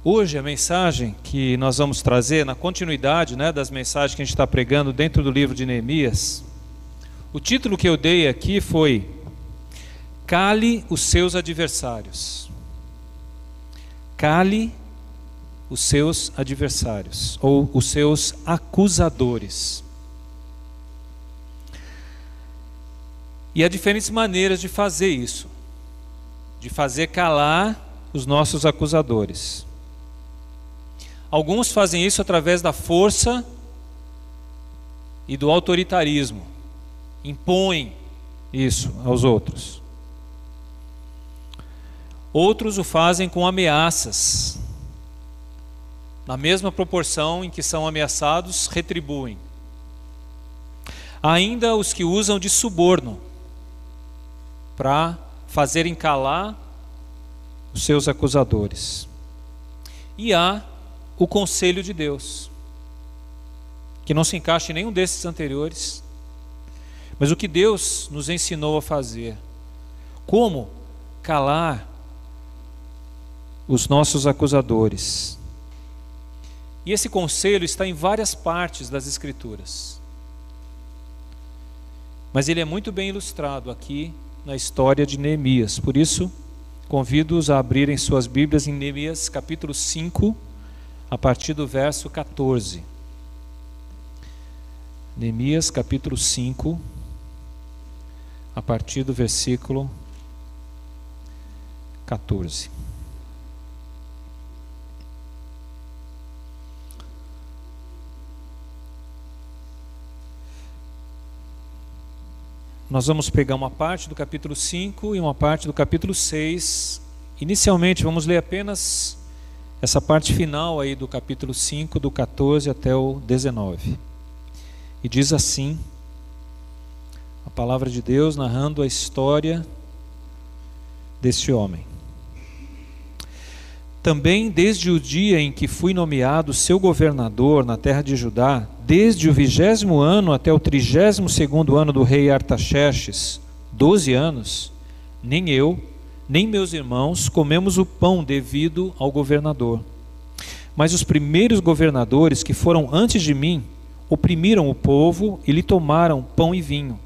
Hoje a mensagem que nós vamos trazer, na continuidade, das mensagens que a gente está pregando dentro do livro de Neemias, o título que eu dei aqui foi Cale os seus adversários. Cale os seus adversários, ou os seus acusadores. E há diferentes maneiras de fazer isso, de fazer calar os nossos acusadores. Alguns fazem isso através da força e do autoritarismo, impõem isso aos outros. Outros o fazem com ameaças, na mesma proporção em que são ameaçados, retribuem. Há ainda os que usam de suborno para fazerem calar os seus acusadores. E há o conselho de Deus, que não se encaixa em nenhum desses anteriores, mas o que Deus nos ensinou a fazer, como calar os nossos acusadores. E esse conselho está em várias partes das Escrituras, mas ele é muito bem ilustrado aqui na história de Neemias. Por isso, convido-os a abrirem suas Bíblias em Neemias capítulo 5, a partir do verso 14. Neemias capítulo 5, a partir do versículo 14. Nós vamos pegar uma parte do capítulo 5 e uma parte do capítulo 6. Inicialmente vamos ler apenas essa parte final aí do capítulo 5, do 14 até o 19. E diz assim a palavra de Deus, narrando a história deste homem. Também desde o dia em que fui nomeado seu governador na terra de Judá, desde o 20º ano até o 32º ano do rei Artaxerxes, 12 anos, nem eu, nem meus irmãos comemos o pão devido ao governador. Mas os primeiros governadores que foram antes de mim oprimiram o povo e lhe tomaram pão e vinho,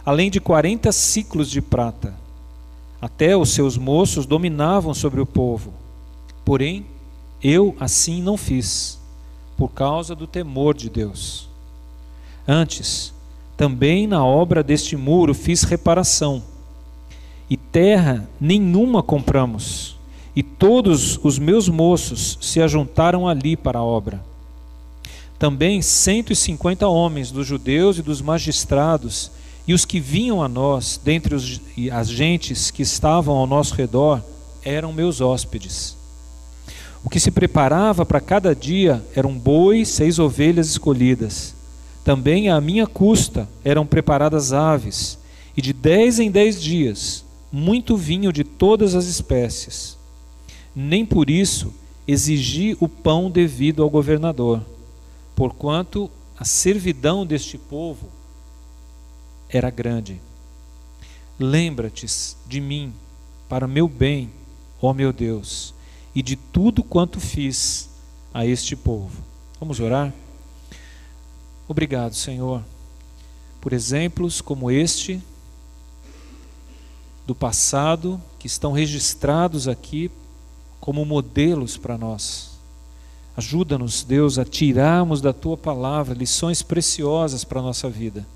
além de 40 siclos de prata. Até os seus moços dominavam sobre o povo. Porém, eu assim não fiz, por causa do temor de Deus. Antes, também na obra deste muro fiz reparação, e terra nenhuma compramos, e todos os meus moços se ajuntaram ali para a obra. Também 150 homens dos judeus e dos magistrados, e os que vinham a nós, dentre as gentes que estavam ao nosso redor, eram meus hóspedes. O que se preparava para cada dia eram boi, 6 ovelhas escolhidas. Também à minha custa eram preparadas aves, e de 10 em 10 dias, muito vinho de todas as espécies. Nem por isso exigi o pão devido ao governador, porquanto a servidão deste povo era grande. Lembra-te de mim para meu bem, ó meu Deus, e de tudo quanto fiz a este povo. Vamos orar? Obrigado, Senhor, por exemplos como este do passado, que estão registrados aqui como modelos para nós. Ajuda-nos, Deus, a tirarmos da Tua palavra lições preciosas para a nossa vida.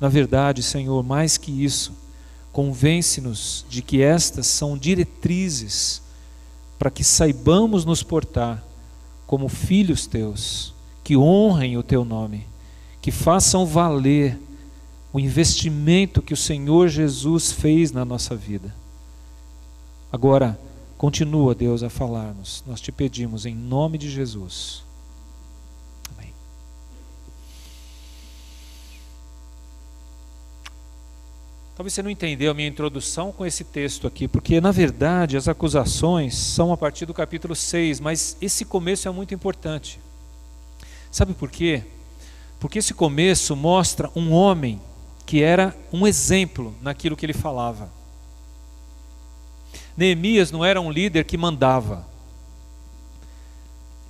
Na verdade, Senhor, mais que isso, convence-nos de que estas são diretrizes para que saibamos nos portar como filhos Teus, que honrem o Teu nome, que façam valer o investimento que o Senhor Jesus fez na nossa vida. Agora, continua, Deus, a falar-nos. Nós te pedimos em nome de Jesus. Amém. Talvez você não entendeu a minha introdução com esse texto aqui, porque na verdade as acusações são a partir do capítulo 6, mas esse começo é muito importante. Sabe por quê? Porque esse começo mostra um homem que era um exemplo naquilo que ele falava. Neemias não era um líder que mandava.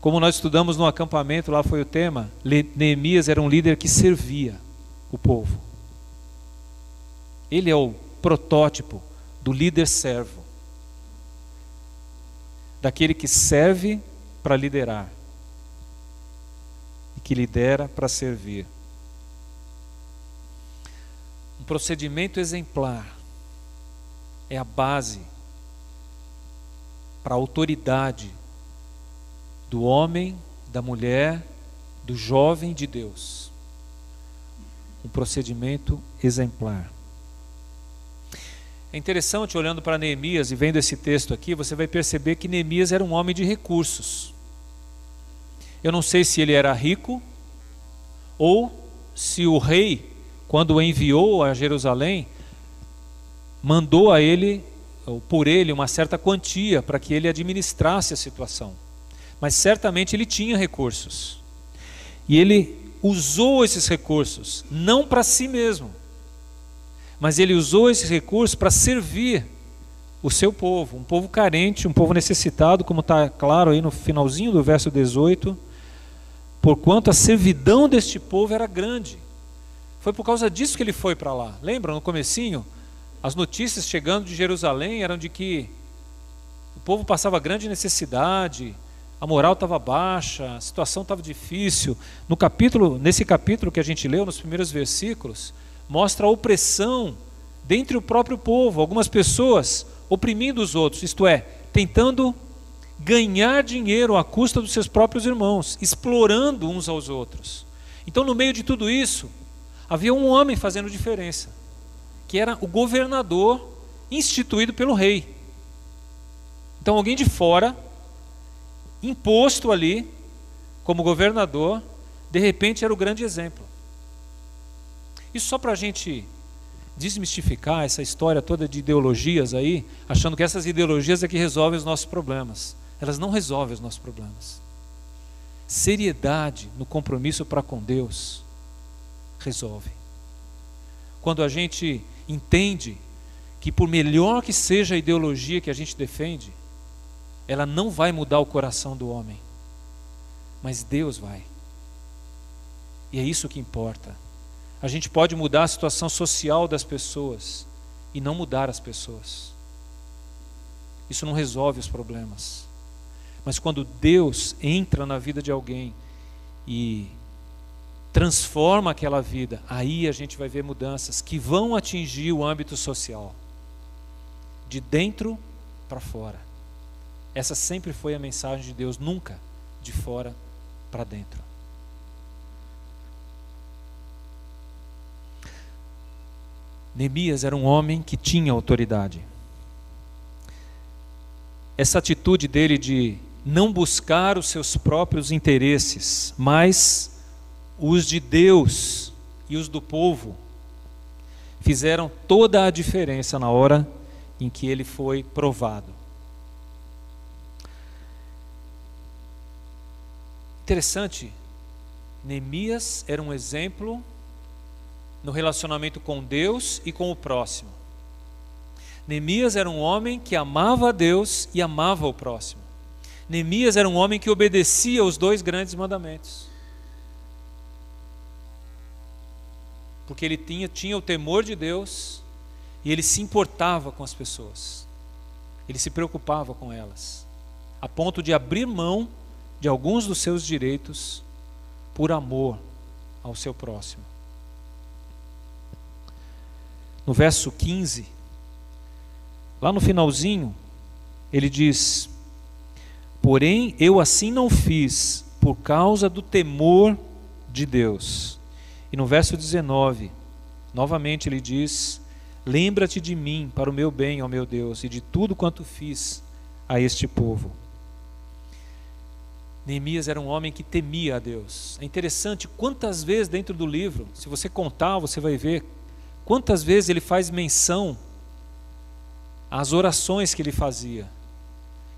Como nós estudamos no acampamento, lá foi o tema, Neemias era um líder que servia o povo. Ele é o protótipo do líder servo, daquele que serve para liderar e que lidera para servir. Um procedimento exemplar é a base para a autoridade do homem, da mulher, do jovem de Deus. Um procedimento exemplar. É interessante, olhando para Neemias e vendo esse texto aqui, você vai perceber que Neemias era um homem de recursos. Eu não sei se ele era rico ou se o rei, quando o enviou a Jerusalém, mandou a ele, ou por ele, uma certa quantia para que ele administrasse a situação. Mas certamente ele tinha recursos. E ele usou esses recursos, não para si mesmo, mas ele usou esses recursos para servir o seu povo, um povo carente, um povo necessitado, como está claro aí no finalzinho do verso 18, porquanto a servidão deste povo era grande. Foi por causa disso que ele foi para lá. Lembra, no comecinho, as notícias chegando de Jerusalém eram de que o povo passava grande necessidade, a moral estava baixa, a situação estava difícil. Nesse capítulo que a gente leu, nos primeiros versículos, mostra a opressão dentre o próprio povo, algumas pessoas oprimindo os outros, isto é, tentando ganhar dinheiro à custa dos seus próprios irmãos, explorando uns aos outros. Então, no meio de tudo isso, havia um homem fazendo diferença, que era o governador instituído pelo rei. Então, alguém de fora, imposto ali como governador, de repente era o grande exemplo. Isso só para a gente desmistificar essa história toda de ideologias aí, achando que essas ideologias é que resolvem os nossos problemas. Elas não resolvem os nossos problemas. Seriedade no compromisso para com Deus resolve. Quando a gente entende que, por melhor que seja a ideologia que a gente defende, ela não vai mudar o coração do homem, mas Deus vai. E é isso que importa. A gente pode mudar a situação social das pessoas e não mudar as pessoas. Isso não resolve os problemas. Mas quando Deus entra na vida de alguém e transforma aquela vida, aí a gente vai ver mudanças que vão atingir o âmbito social, de dentro para fora. Essa sempre foi a mensagem de Deus, nunca de fora para dentro. Neemias era um homem que tinha autoridade. Essa atitude dele de não buscar os seus próprios interesses, mas os de Deus e os do povo, fizeram toda a diferença na hora em que ele foi provado. Interessante, Neemias era um exemplo no relacionamento com Deus e com o próximo. Neemias era um homem que amava a Deus e amava o próximo. Neemias era um homem que obedecia aos 2 grandes mandamentos. Porque ele tinha o temor de Deus e ele se importava com as pessoas. Ele se preocupava com elas, a ponto de abrir mão de alguns dos seus direitos por amor ao seu próximo. No verso 15, lá no finalzinho, ele diz: porém eu assim não fiz por causa do temor de Deus. E no verso 19, novamente ele diz: lembra-te de mim para o meu bem, ó meu Deus, e de tudo quanto fiz a este povo. Neemias era um homem que temia a Deus. É interessante quantas vezes dentro do livro, se você contar, você vai ver quantas vezes ele faz menção às orações que ele fazia.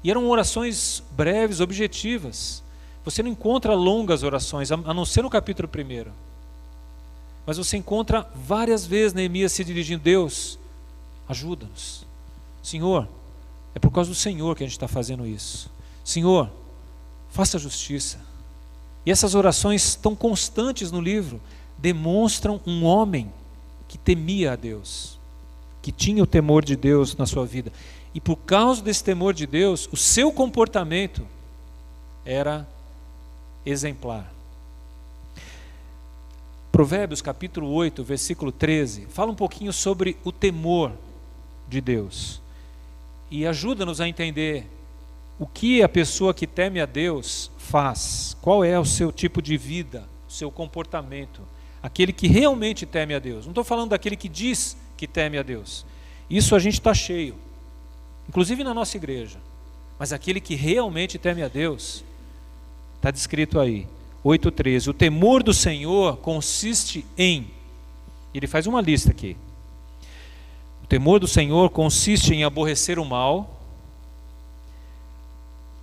E eram orações breves, objetivas. Você não encontra longas orações, a não ser no capítulo 1. Mas você encontra várias vezes Neemias se dirigindo: Deus, ajuda-nos. Senhor, é por causa do Senhor que a gente está fazendo isso. Senhor, faça justiça. E essas orações tão constantes no livro demonstram um homem que temia a Deus, que tinha o temor de Deus na sua vida. E por causa desse temor de Deus, o seu comportamento era exemplar. Provérbios capítulo 8, versículo 13, fala um pouquinho sobre o temor de Deus. E ajuda-nos a entender o que a pessoa que teme a Deus faz, qual é o seu tipo de vida, o seu comportamento. Aquele que realmente teme a Deus. Não estou falando daquele que diz que teme a Deus. Isso a gente está cheio, inclusive na nossa igreja. Mas aquele que realmente teme a Deus, está descrito aí, 8,13. O temor do Senhor consiste em... Ele faz uma lista aqui. O temor do Senhor consiste em aborrecer o mal,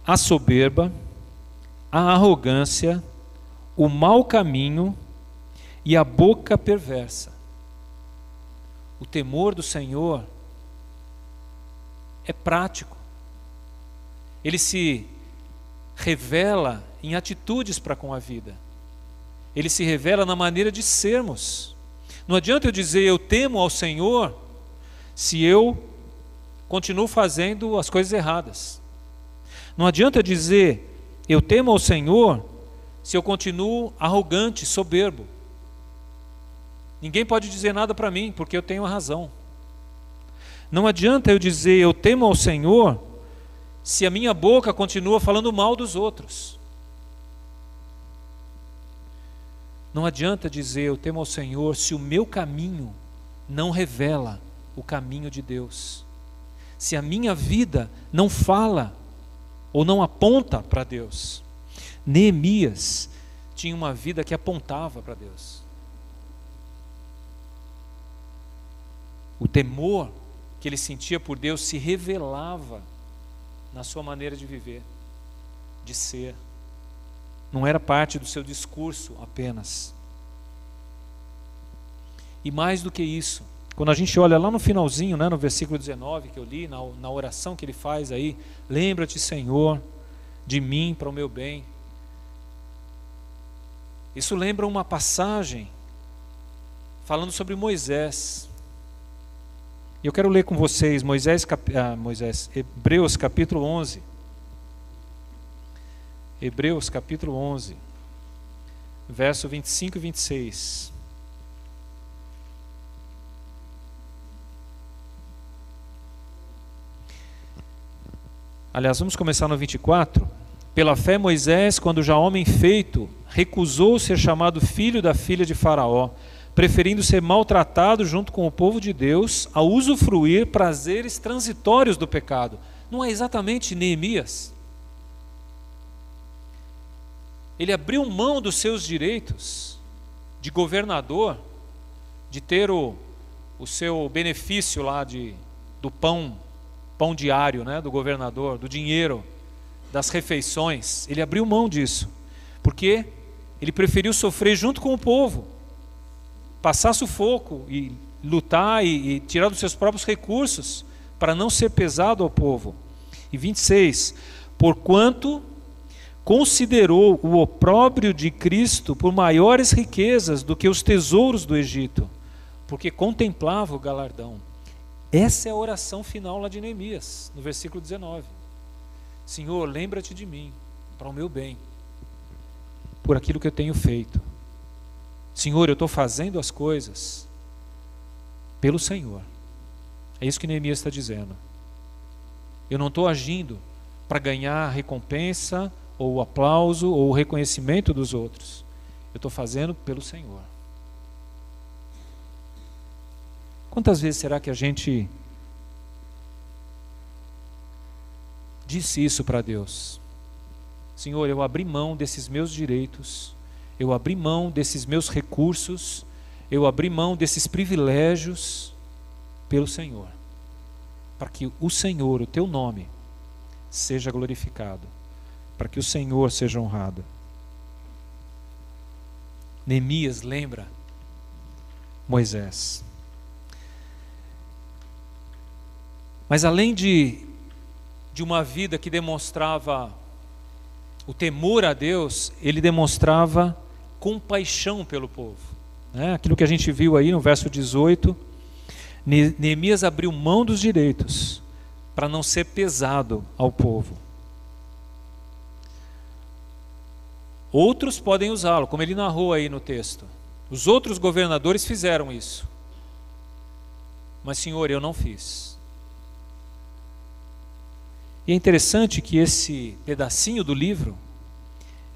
a soberba, a arrogância, o mau caminho e a boca perversa. O temor do Senhor é prático. Ele se revela em atitudes para com a vida. Ele se revela na maneira de sermos. Não adianta eu dizer eu temo ao Senhor se eu continuo fazendo as coisas erradas. Não adianta eu dizer eu temo ao Senhor se eu continuo arrogante, soberbo. Ninguém pode dizer nada para mim, porque eu tenho a razão. Não adianta eu dizer eu temo ao Senhor se a minha boca continua falando mal dos outros. Não adianta dizer eu temo ao Senhor se o meu caminho não revela o caminho de Deus. Se a minha vida não fala ou não aponta para Deus. Neemias tinha uma vida que apontava para Deus. O temor que ele sentia por Deus se revelava na sua maneira de viver, de ser. Não era parte do seu discurso apenas. E mais do que isso, quando a gente olha lá no finalzinho, né, no versículo 19 que eu li, na oração que ele faz aí, lembra-te, Senhor, de mim para o meu bem. Isso lembra uma passagem falando sobre Moisés. E eu quero ler com vocês Hebreus capítulo 11. Hebreus capítulo 11, verso 25 e 26. Aliás, vamos começar no 24. Pela fé Moisés, quando já homem feito, recusou ser chamado filho da filha de Faraó, preferindo ser maltratado junto com o povo de Deus, a usufruir prazeres transitórios do pecado. Não é exatamente Neemias? Ele abriu mão dos seus direitos de governador, de ter o seu benefício lá do pão diário, né, do governador, do dinheiro, das refeições. Ele abriu mão disso, porque ele preferiu sofrer junto com o povo, passar sufoco e lutar e tirar dos seus próprios recursos, para não ser pesado ao povo. E 26, porquanto considerou o opróbrio de Cristo por maiores riquezas do que os tesouros do Egito, porque contemplava o galardão. Essa é a oração final lá de Neemias, no versículo 19. Senhor, lembra-te de mim, para o meu bem, por aquilo que eu tenho feito. Senhor, eu estou fazendo as coisas pelo Senhor. É isso que Neemias está dizendo. Eu não estou agindo para ganhar recompensa, ou o aplauso, ou o reconhecimento dos outros. Eu estou fazendo pelo Senhor. Quantas vezes será que a gente disse isso para Deus? Senhor, eu abri mão desses meus direitos, eu abri mão desses meus recursos, eu abri mão desses privilégios pelo Senhor, para que o Senhor, o teu nome, seja glorificado, para que o Senhor seja honrado. Neemias lembra Moisés. Mas além de uma vida que demonstrava o temor a Deus, ele demonstrava compaixão pelo povo, né? Aquilo que a gente viu aí no verso 18, Neemias abriu mão dos direitos para não ser pesado ao povo. Outros podem usá-lo, como ele narrou aí no texto. Os outros governadores fizeram isso. Mas, Senhor, eu não fiz. E é interessante que esse pedacinho do livro,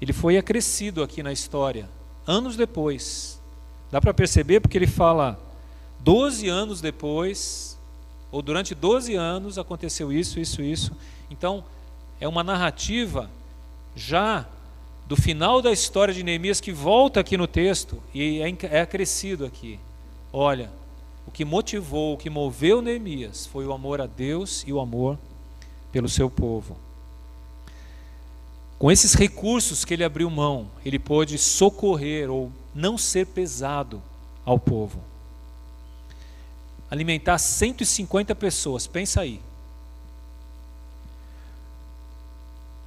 ele foi acrescido aqui na história, anos depois. Dá para perceber porque ele fala 12 anos depois, ou durante 12 anos aconteceu isso. Então, é uma narrativa já do final da história de Neemias que volta aqui no texto e é acrescido aqui. Olha, o que motivou, o que moveu Neemias foi o amor a Deus e o amor pelo seu povo. Com esses recursos que ele abriu mão, ele pôde socorrer ou não ser pesado ao povo. Alimentar 150 pessoas, pensa aí.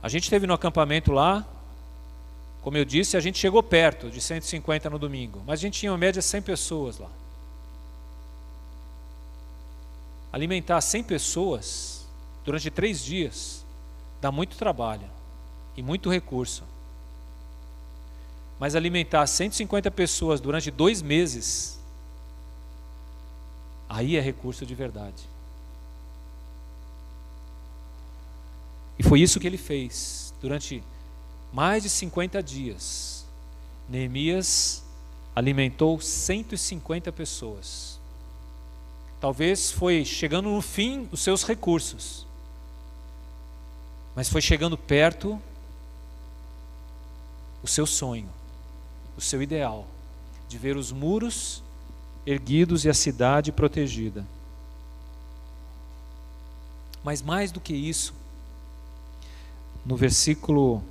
A gente esteve no acampamento lá, como eu disse, a gente chegou perto de 150 no domingo, mas a gente tinha uma média de 100 pessoas lá. Alimentar 100 pessoas durante 3 dias dá muito trabalho e muito recurso. Mas alimentar 150 pessoas durante 2 meses, aí é recurso de verdade. E foi isso que ele fez durante mais de 50 dias. Neemias alimentou 150 pessoas. Talvez foi chegando no fim os seus recursos, mas foi chegando perto o seu sonho, o seu ideal, de ver os muros erguidos e a cidade protegida. Mas mais do que isso, no versículo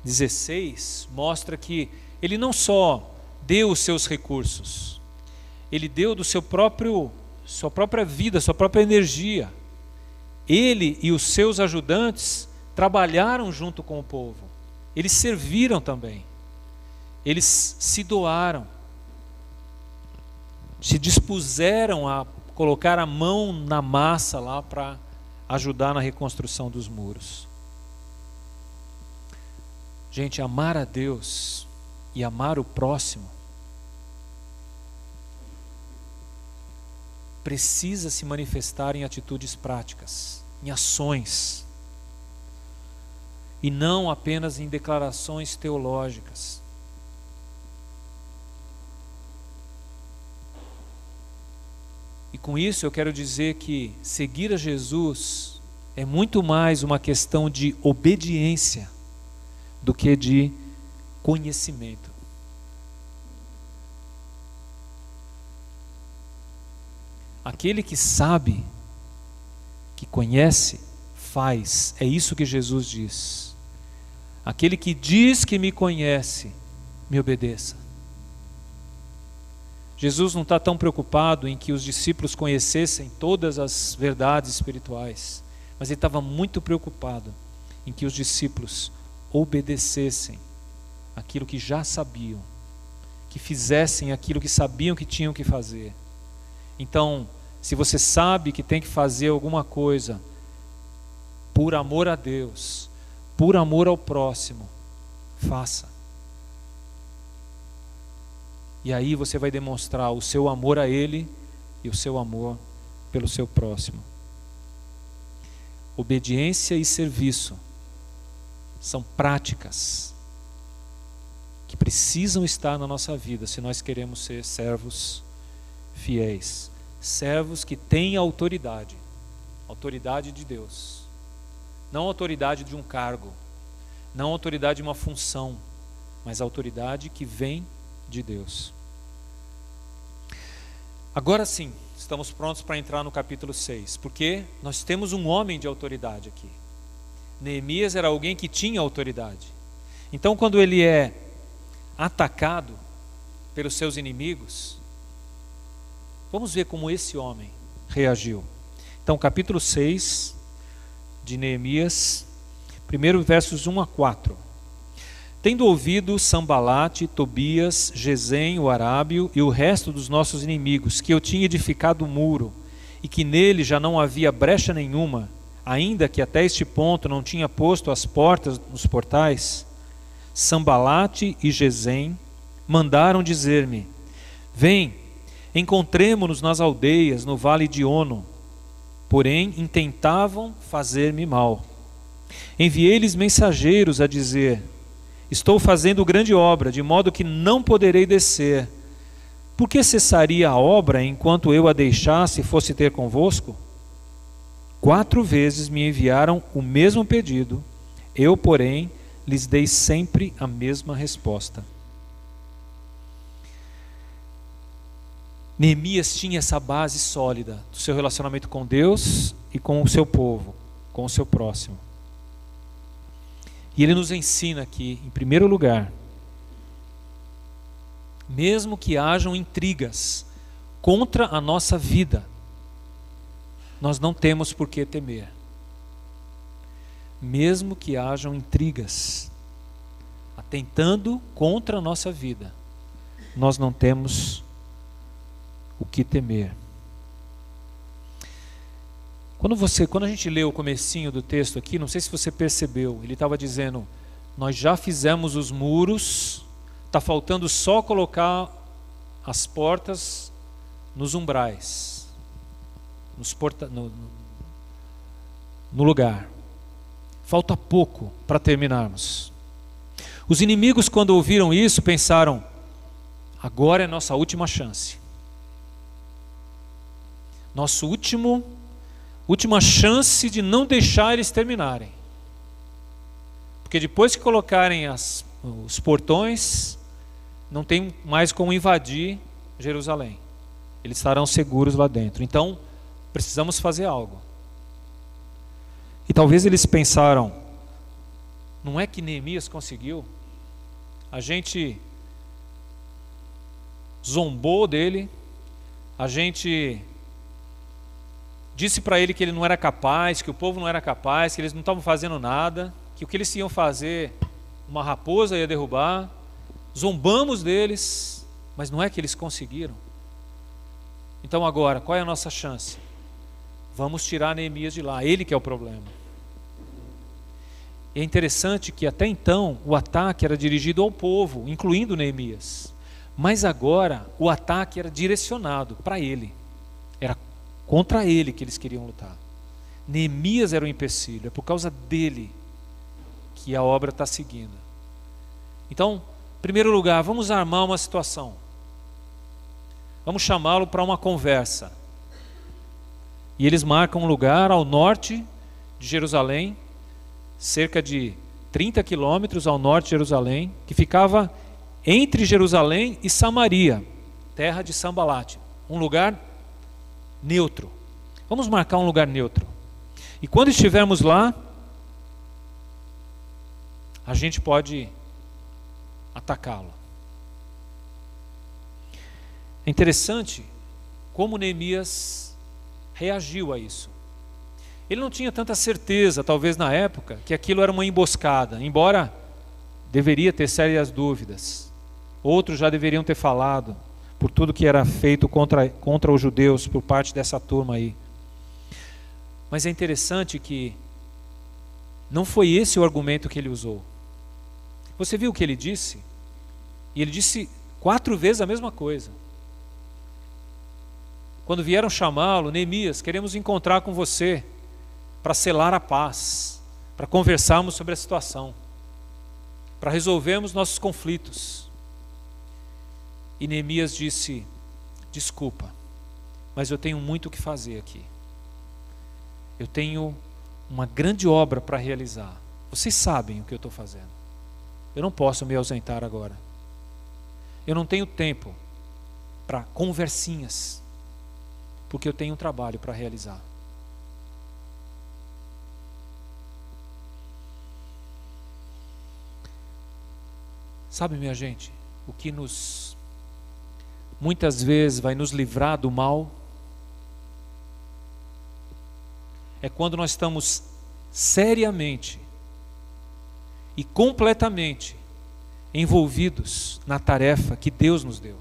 16, mostra que ele não só deu os seus recursos, ele deu do sua própria vida, sua própria energia. Ele e os seus ajudantes trabalharam junto com o povo. Eles serviram também. Eles se doaram. Se dispuseram a colocar a mão na massa lá para ajudar na reconstrução dos muros. Gente, amar a Deus e amar o próximo precisa se manifestar em atitudes práticas, em ações, e não apenas em declarações teológicas. E com isso eu quero dizer que seguir a Jesus é muito mais uma questão de obediência do que de conhecimento. Aquele que sabe, que conhece, faz. É isso que Jesus diz. Aquele que diz que me conhece, me obedeça. Jesus não está tão preocupado em que os discípulos conhecessem todas as verdades espirituais, mas ele estava muito preocupado em que os discípulos obedecessem aquilo que já sabiam, que fizessem aquilo que sabiam que tinham que fazer. Então, se você sabe que tem que fazer alguma coisa por amor a Deus, por amor ao próximo, faça. E aí você vai demonstrar o seu amor a Ele e o seu amor pelo seu próximo. Obediência e serviço são práticas que precisam estar na nossa vida se nós queremos ser servos fiéis, servos que têm autoridade de Deus, não autoridade de um cargo, não autoridade de uma função, mas autoridade que vem de Deus. Agora sim, estamos prontos para entrar no capítulo 6, porque nós temos um homem de autoridade aqui. Neemias era alguém que tinha autoridade. Então, quando ele é atacado pelos seus inimigos, vamos ver como esse homem reagiu. Então, capítulo 6 de Neemias, Primeiro, versos 1 a 4. Tendo ouvido Sambalate, Tobias, Gesem, o arábio e o resto dos nossos inimigos, que eu tinha edificado o muro, e que nele já não havia brecha nenhuma, ainda que até este ponto não tinha posto as portas nos portais, Sambalate e Gesem mandaram dizer-me: vem, encontremo-nos nas aldeias, no vale de Ono. Porém, intentavam fazer-me mal. Enviei-lhes mensageiros a dizer: estou fazendo grande obra, de modo que não poderei descer. Por que cessaria a obra enquanto eu a deixasse e fosse ter convosco? 4 vezes me enviaram o mesmo pedido, eu, porém, lhes dei sempre a mesma resposta. Neemias tinha essa base sólida do seu relacionamento com Deus e com o seu povo, com o seu próximo. E ele nos ensina aqui, em primeiro lugar, mesmo que hajam intrigas contra a nossa vida, nós não temos por que temer. Mesmo que hajam intrigas atentando contra a nossa vida, nós não temos o que temer. Quando a gente lê o comecinho do texto aqui, não sei se você percebeu, ele estava dizendo: nós já fizemos os muros, está faltando só colocar as portas nos umbrais, no lugar. Falta pouco para terminarmos. Os inimigos, quando ouviram isso, pensaram: agora é nossa última chance. Última chance de não deixar eles terminarem. Porque depois que colocarem os portões, não tem mais como invadir Jerusalém. Eles estarão seguros lá dentro. Então, precisamos fazer algo. E talvez eles pensaram: não é que Neemias conseguiu? A gente zombou dele, a gente disse para ele que ele não era capaz, que o povo não era capaz, que eles não estavam fazendo nada, que o que eles iam fazer, uma raposa ia derrubar. Zombamos deles, mas não é que eles conseguiram. Então agora, qual é a nossa chance? Vamos tirar Neemias de lá, ele que é o problema. E é interessante que até então o ataque era dirigido ao povo, incluindo Neemias. Mas agora o ataque era direcionado para ele. Era contra ele que eles queriam lutar. Neemias era o empecilho, é por causa dele que a obra está seguindo. Então, em primeiro lugar, vamos armar uma situação. Vamos chamá-lo para uma conversa. E eles marcam um lugar ao norte de Jerusalém, cerca de 30 quilômetros ao norte de Jerusalém, que ficava entre Jerusalém e Samaria, terra de Sambalate. Um lugar neutro. Vamos marcar um lugar neutro. E quando estivermos lá, a gente pode atacá-lo. É interessante como Neemias reagiu a isso. Ele não tinha tanta certeza, talvez na época, que aquilo era uma emboscada, embora deveria ter sérias dúvidas. Outros já deveriam ter falado por tudo que era feito contra os judeus por parte dessa turma aí. Mas é interessante que não foi esse o argumento que ele usou. Você viu o que ele disse? E ele disse 4 vezes a mesma coisa. Quando vieram chamá-lo: Neemias, queremos encontrar com você para selar a paz, para conversarmos sobre a situação, para resolvermos nossos conflitos. E Neemias disse: desculpa, mas eu tenho muito o que fazer aqui. Eu tenho uma grande obra para realizar. Vocês sabem o que eu estou fazendo. Eu não posso me ausentar agora. Eu não tenho tempo para conversinhas, porque eu tenho um trabalho para realizar. Sabe, minha gente, o que muitas vezes vai nos livrar do mal é quando nós estamos seriamente e completamente envolvidos na tarefa que Deus nos deu.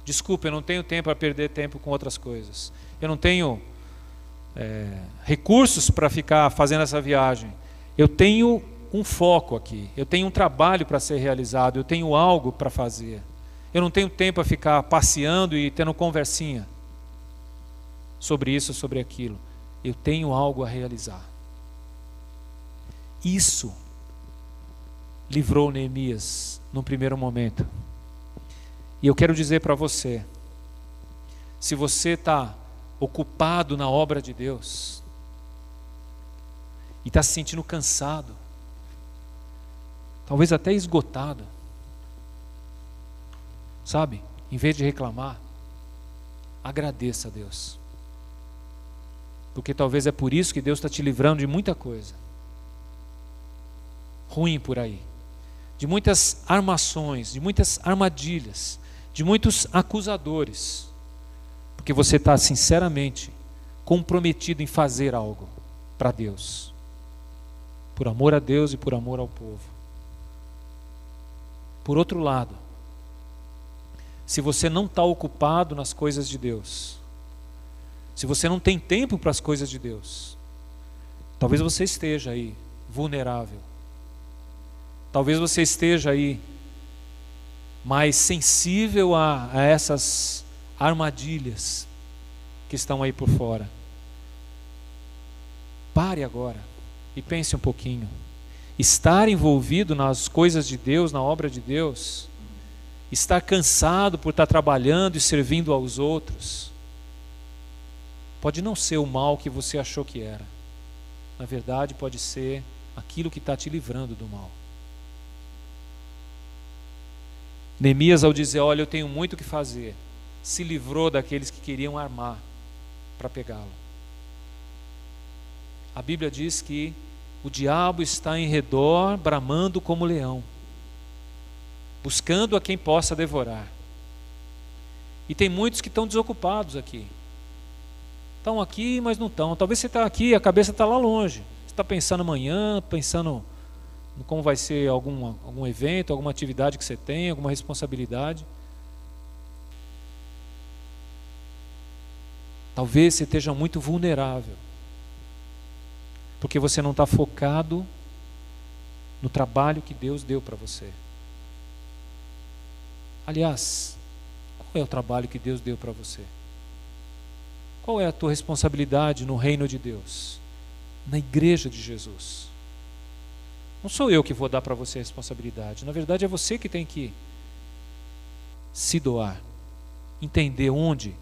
Desculpa, eu não tenho tempo para perder tempo com outras coisas. Eu não tenho recursos para ficar fazendo essa viagem. Eu tenho um foco aqui. Eu tenho um trabalho para ser realizado. Eu tenho algo para fazer. Eu não tenho tempo para ficar passeando e tendo conversinha sobre isso, sobre aquilo. Eu tenho algo a realizar. Isso livrou Neemias num primeiro momento. E eu quero dizer para você, se você está ocupado na obra de Deus e está se sentindo cansado, talvez até esgotado, sabe? Em vez de reclamar, agradeça a Deus. Porque talvez é por isso que Deus está te livrando de muita coisa ruim por aí, de muitas armações, de muitas armadilhas, de muitos acusadores, porque você está sinceramente comprometido em fazer algo para Deus, por amor a Deus e por amor ao povo. Por outro lado, se você não está ocupado nas coisas de Deus, se você não tem tempo para as coisas de Deus, talvez você esteja aí vulnerável, talvez você esteja aí mais sensível a essas armadilhas que estão aí por fora. Pare agora e pense um pouquinho. Estar envolvido nas coisas de Deus, na obra de Deus, estar cansado por estar trabalhando e servindo aos outros, pode não ser o mal que você achou que era. Na verdade, pode ser aquilo que está te livrando do mal. Neemias, ao dizer, olha, eu tenho muito o que fazer, se livrou daqueles que queriam armar para pegá-lo. A Bíblia diz que o diabo está em redor, bramando como leão, buscando a quem possa devorar. E tem muitos que estão desocupados aqui. Estão aqui, mas não estão. Talvez você está aqui, a cabeça está lá longe. Você está pensando amanhã, pensando no como vai ser algum evento, alguma atividade que você tem, alguma responsabilidade. Talvez você esteja muito vulnerável, porque você não está focado no trabalho que Deus deu para você. Aliás, qual é o trabalho que Deus deu para você? Qual é a tua responsabilidade no reino de Deus? Na igreja de Jesus. Não sou eu que vou dar para você a responsabilidade. Na verdade, é você que tem que se doar. Entender onde,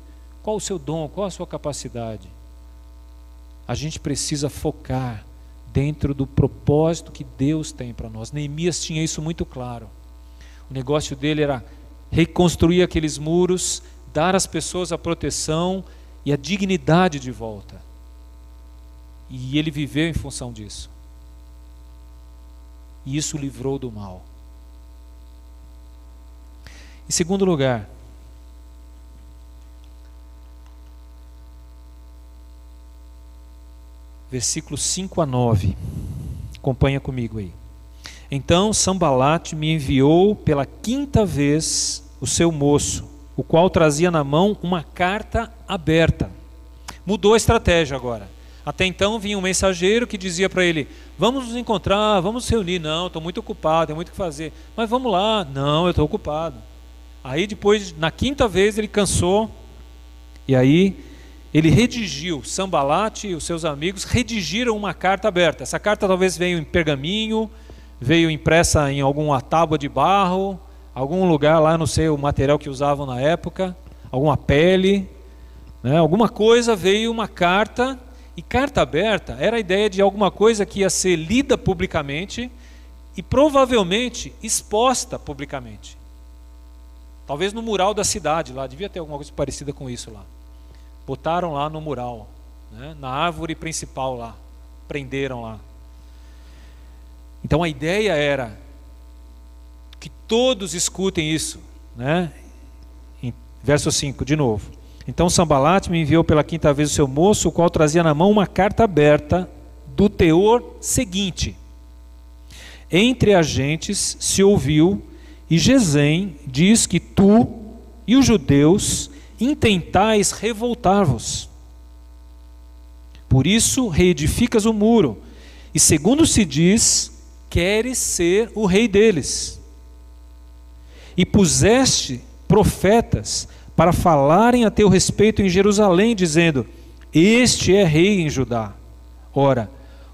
qual o seu dom, qual a sua capacidade. A gente precisa focar dentro do propósito que Deus tem para nós. Neemias tinha isso muito claro. O negócio dele era reconstruir aqueles muros, dar às pessoas a proteção e a dignidade de volta. E ele viveu em função disso. E isso o livrou do mal. Em segundo lugar, versículos 5 a 9. Acompanha comigo aí. Então Sambalate me enviou pela 5ª vez o seu moço, o qual trazia na mão uma carta aberta. Mudou a estratégia agora. Até então vinha um mensageiro que dizia para ele, vamos nos encontrar, vamos nos reunir. Não, estou muito ocupado, tem muito o que fazer. Mas vamos lá. Não, eu estou ocupado. Aí depois, na 5ª vez, ele cansou. E aí ele redigiu, Sambalate e os seus amigos redigiram uma carta aberta. Essa carta talvez veio em pergaminho, veio impressa em alguma tábua de barro, algum lugar lá, não sei o material que usavam na época, alguma pele, né? Alguma coisa, veio uma carta. E carta aberta era a ideia de alguma coisa que ia ser lida publicamente e provavelmente exposta publicamente. Talvez no mural da cidade lá, devia ter alguma coisa parecida com isso lá. Botaram lá no mural, né? Na árvore principal lá, prenderam lá. Então a ideia era que todos escutem isso, né? Em verso 5, de novo. Então Sambalate me enviou pela 5ª vez o seu moço, o qual trazia na mão uma carta aberta do teor seguinte. entre as gentes se ouviu, e Gesem diz que tu e os judeus intentais revoltar-vos. Por isso reedificas o muro, e segundo se diz, queres ser o rei deles. E puseste profetas para falarem a teu respeito em Jerusalém, dizendo: este é rei em Judá. Ora,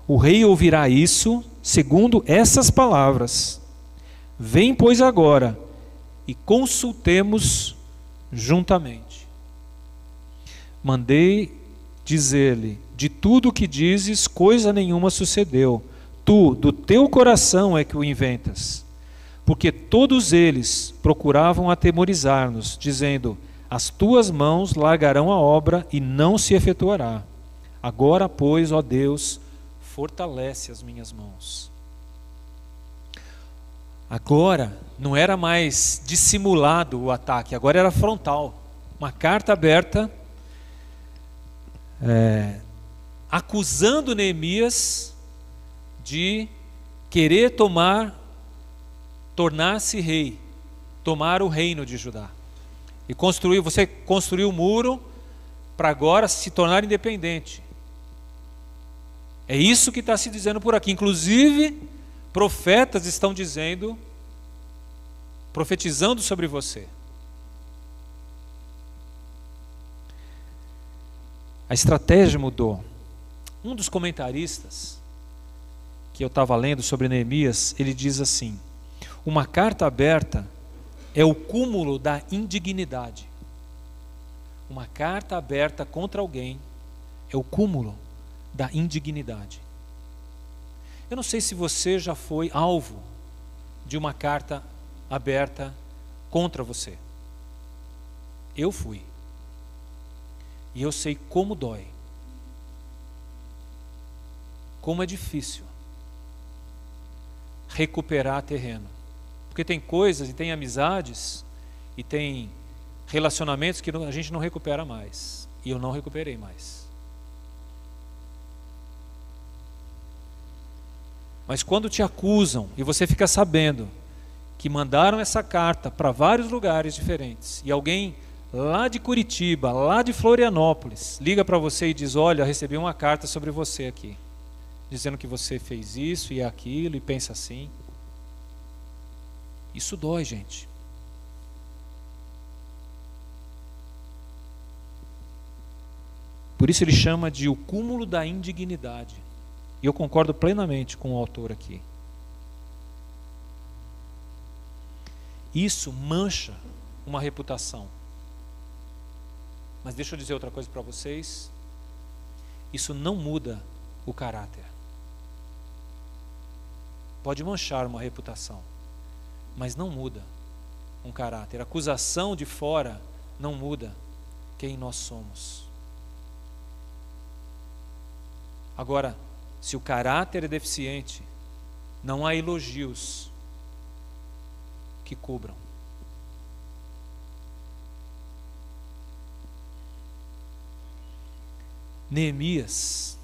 o rei ouvirá isso, segundo essas palavras. Vem, pois, agora, e consultemos juntamente. Mandei dizer-lhe: de tudo o que dizes, coisa nenhuma sucedeu. Tu, do teu coração é que o inventas. Porque todos eles procuravam atemorizar-nos, dizendo: as tuas mãos largarão a obra e não se efetuará. Agora, pois, ó Deus, fortalece as minhas mãos. Agora não era mais dissimulado o ataque, agora era frontal. Uma carta aberta, acusando Neemias de querer tornar-se rei, tomar o reino de Judá. E você construiu o muro para agora se tornar independente. É isso que está se dizendo por aqui. Inclusive, profetas estão dizendo, profetizando sobre você. A estratégia mudou. Um dos comentaristas que eu estava lendo sobre Neemias, ele diz assim: uma carta aberta é o cúmulo da indignidade. Uma carta aberta contra alguém é o cúmulo da indignidade. Eu não sei se você já foi alvo de uma carta aberta contra você. Eu fui. E eu sei como dói. Como é difícil recuperar terreno. Porque tem coisas e tem amizades e tem relacionamentos que a gente não recupera mais. E eu não recuperei mais. Mas quando te acusam e você fica sabendo que mandaram essa carta para vários lugares diferentes e alguém lá de Curitiba, lá de Florianópolis, liga para você e diz: olha, recebi uma carta sobre você aqui, dizendo que você fez isso e aquilo e pensa assim. Isso dói, gente. Por isso ele chama de o cúmulo da indignidade. E eu concordo plenamente com o autor aqui. Isso mancha uma reputação. Mas deixa eu dizer outra coisa para vocês. Isso não muda o caráter. Pode manchar uma reputação, mas não muda um caráter. A acusação de fora não muda quem nós somos. Agora, se o caráter é deficiente, não há elogios que cubram. Neemias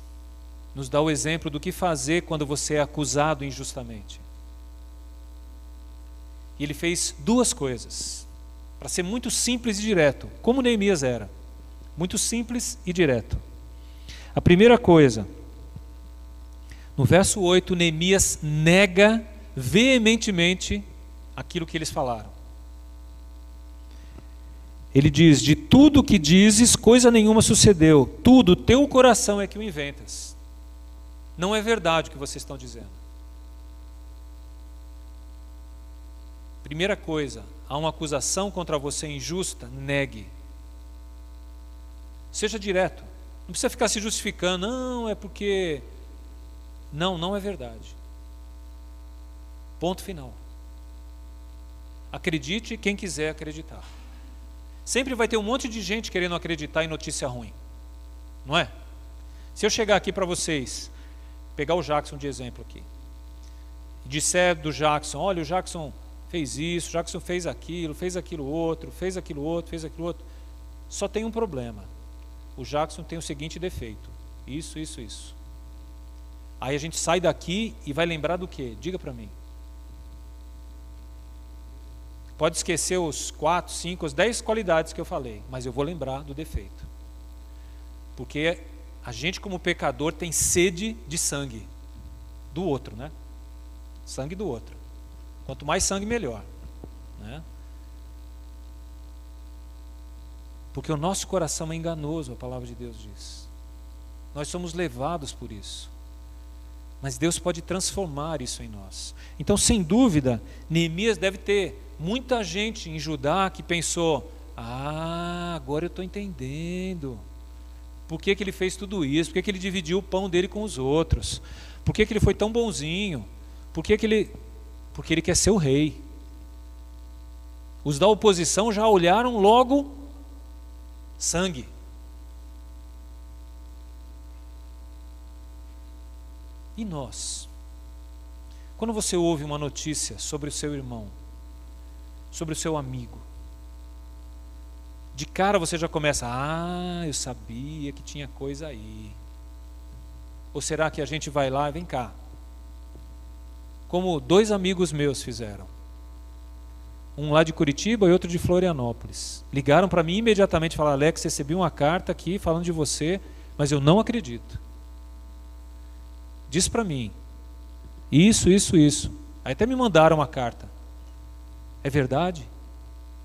nos dá o exemplo do que fazer quando você é acusado injustamente. E ele fez duas coisas, para ser muito simples e direto, como Neemias era, muito simples e direto. A primeira coisa, no verso 8, Neemias nega veementemente aquilo que eles falaram. Ele diz: de tudo que dizes, coisa nenhuma sucedeu. Tudo, teu coração é que o inventas. Não é verdade o que vocês estão dizendo. Primeira coisa, há uma acusação contra você injusta, negue. Seja direto. Não precisa ficar se justificando. Não, é porque... Não é verdade. Ponto final. Acredite quem quiser acreditar. Sempre vai ter um monte de gente querendo acreditar em notícia ruim. Não é? Se eu chegar aqui para vocês, pegar o Jackson de exemplo aqui, e disser do Jackson: olha, o Jackson fez isso, o Jackson fez aquilo outro, fez aquilo outro. Só tem um problema. O Jackson tem o seguinte defeito. Isso. Aí a gente sai daqui e vai lembrar do quê? Diga para mim. Pode esquecer os 4, 5, as 10 qualidades que eu falei, mas eu vou lembrar do defeito. Porque a gente, como pecador, tem sede de sangue do outro, né? Sangue do outro. Quanto mais sangue, melhor, né? Porque o nosso coração é enganoso, a palavra de Deus diz. Nós somos levados por isso. Mas Deus pode transformar isso em nós. Então, sem dúvida, Neemias deve ter muita gente em Judá que pensou: agora eu estou entendendo. Por que ele fez tudo isso? Por que ele dividiu o pão dele com os outros? Por que ele foi tão bonzinho? Porque ele quer ser o rei. Os da oposição já olharam logo sangue. E nós? Quando você ouve uma notícia sobre o seu irmão, sobre o seu amigo, de cara você já começa: eu sabia que tinha coisa aí. Ou será que a gente vai lá e vem cá? Como 2 amigos meus fizeram. Um lá de Curitiba e outro de Florianópolis. Ligaram para mim imediatamente e falaram: Alex, recebi uma carta aqui falando de você, mas eu não acredito. Diz para mim, isso. Aí até me mandaram uma carta. É verdade?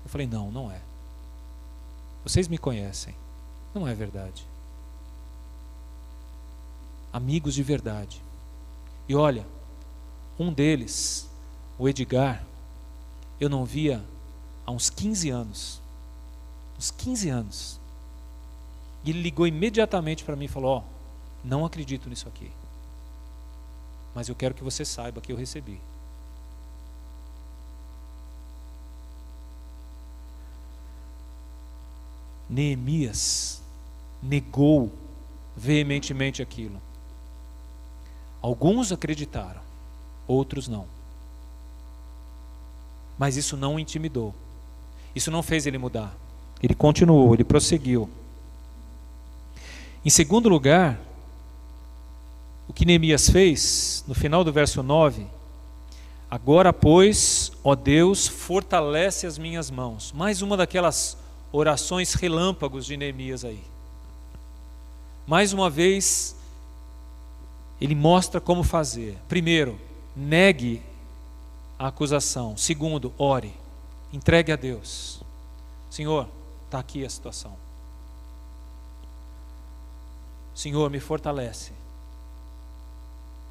Eu falei: não é. Vocês me conhecem. Não é verdade. Amigos de verdade. E olha, um deles, o Edgar, eu não via há uns 15 anos. Uns 15 anos. E ele ligou imediatamente para mim e falou: não acredito nisso aqui. Mas eu quero que você saiba que eu recebi. Neemias negou veementemente aquilo. Alguns acreditaram, outros não. Mas isso não o intimidou. Isso não fez ele mudar. Ele continuou, ele prosseguiu. Em segundo lugar, o que Neemias fez, no final do verso 9: agora, pois, ó Deus, fortalece as minhas mãos. Mais uma daquelas orações relâmpagos de Neemias aí. Mais uma vez, ele mostra como fazer. Primeiro, negue a acusação. Segundo, ore. Entregue a Deus. Senhor, está aqui a situação. Senhor, me fortalece.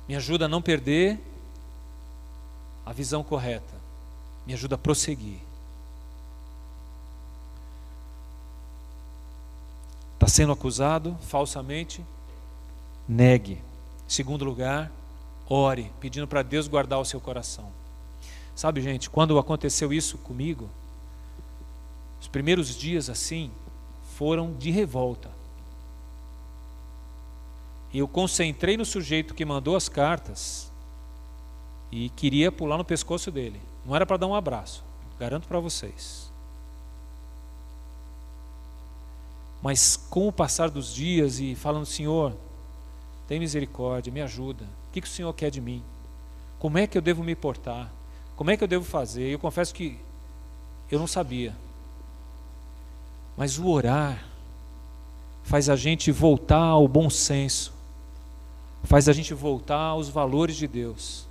Me ajuda a não perder a visão correta. Me ajuda a prosseguir. Está sendo acusado falsamente? Negue. Segundo lugar, ore, pedindo para Deus guardar o seu coração. Sabe, gente, quando aconteceu isso comigo, os primeiros dias assim foram de revolta. E eu concentrei no sujeito que mandou as cartas e queria pular no pescoço dele. Não era para dar um abraço, garanto para vocês. Mas com o passar dos dias e falando: Senhor, tem misericórdia, me ajuda. O que o Senhor quer de mim? Como é que eu devo me portar? Como é que eu devo fazer? Eu confesso que eu não sabia. Mas o orar faz a gente voltar ao bom senso, faz a gente voltar aos valores de Deus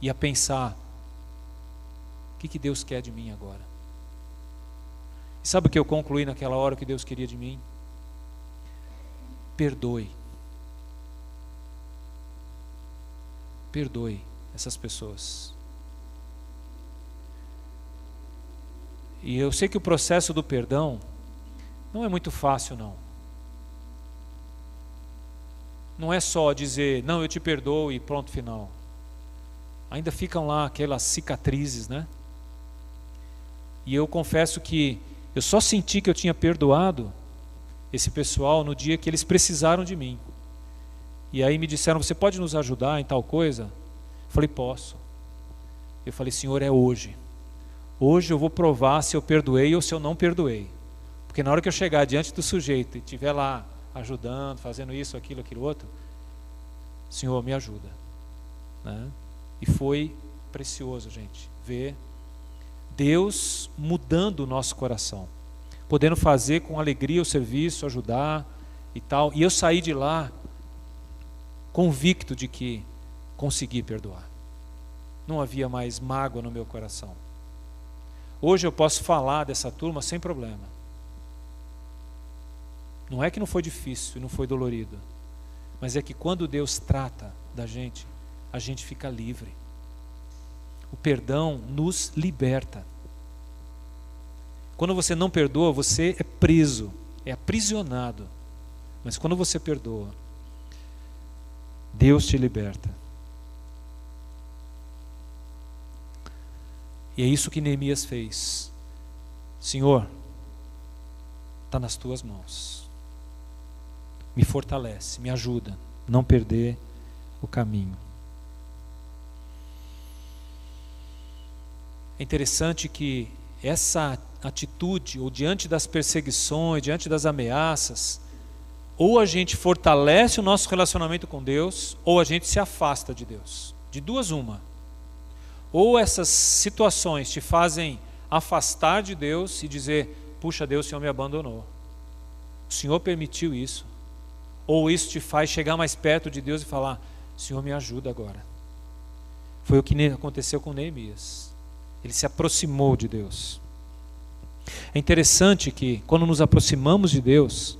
e a pensar: o que Deus quer de mim agora? E sabe o que eu concluí naquela hora, o que Deus queria de mim? Perdoe. Perdoe essas pessoas. E eu sei que o processo do perdão não é muito fácil, não. Não é só dizer: não, eu te perdoo e pronto, final. Ainda ficam lá aquelas cicatrizes, né? E eu confesso que eu só senti que eu tinha perdoado esse pessoal no dia que eles precisaram de mim. E aí me disseram: você pode nos ajudar em tal coisa? Eu falei: posso. Eu falei: Senhor, é hoje. Hoje eu vou provar se eu perdoei ou se eu não perdoei. Porque na hora que eu chegar diante do sujeito e estiver lá ajudando, fazendo isso, aquilo outro, Senhor, me ajuda, né? E foi precioso, gente, ver Deus mudando o nosso coração, podendo fazer com alegria o serviço, ajudar e tal. E eu saí de lá convicto de que consegui perdoar. Não havia mais mágoa no meu coração. Hoje eu posso falar dessa turma sem problema. Não é que não foi difícil e não foi dolorido, mas é que quando Deus trata da gente, a gente fica livre. O perdão nos liberta. Quando você não perdoa, você é preso, é aprisionado. Mas quando você perdoa, Deus te liberta. E é isso que Neemias fez. Senhor, está nas tuas mãos. Me fortalece, me ajuda a não perder o caminho. É interessante que essa atitude, ou diante das perseguições, diante das ameaças, ou a gente fortalece o nosso relacionamento com Deus, ou a gente se afasta de Deus. De duas uma. Ou essas situações te fazem afastar de Deus e dizer, puxa, Deus, o Senhor me abandonou. O Senhor permitiu isso. Ou isso te faz chegar mais perto de Deus e falar, Senhor, me ajuda agora. Foi o que aconteceu com Neemias. Ele se aproximou de Deus. É interessante que quando nos aproximamos de Deus,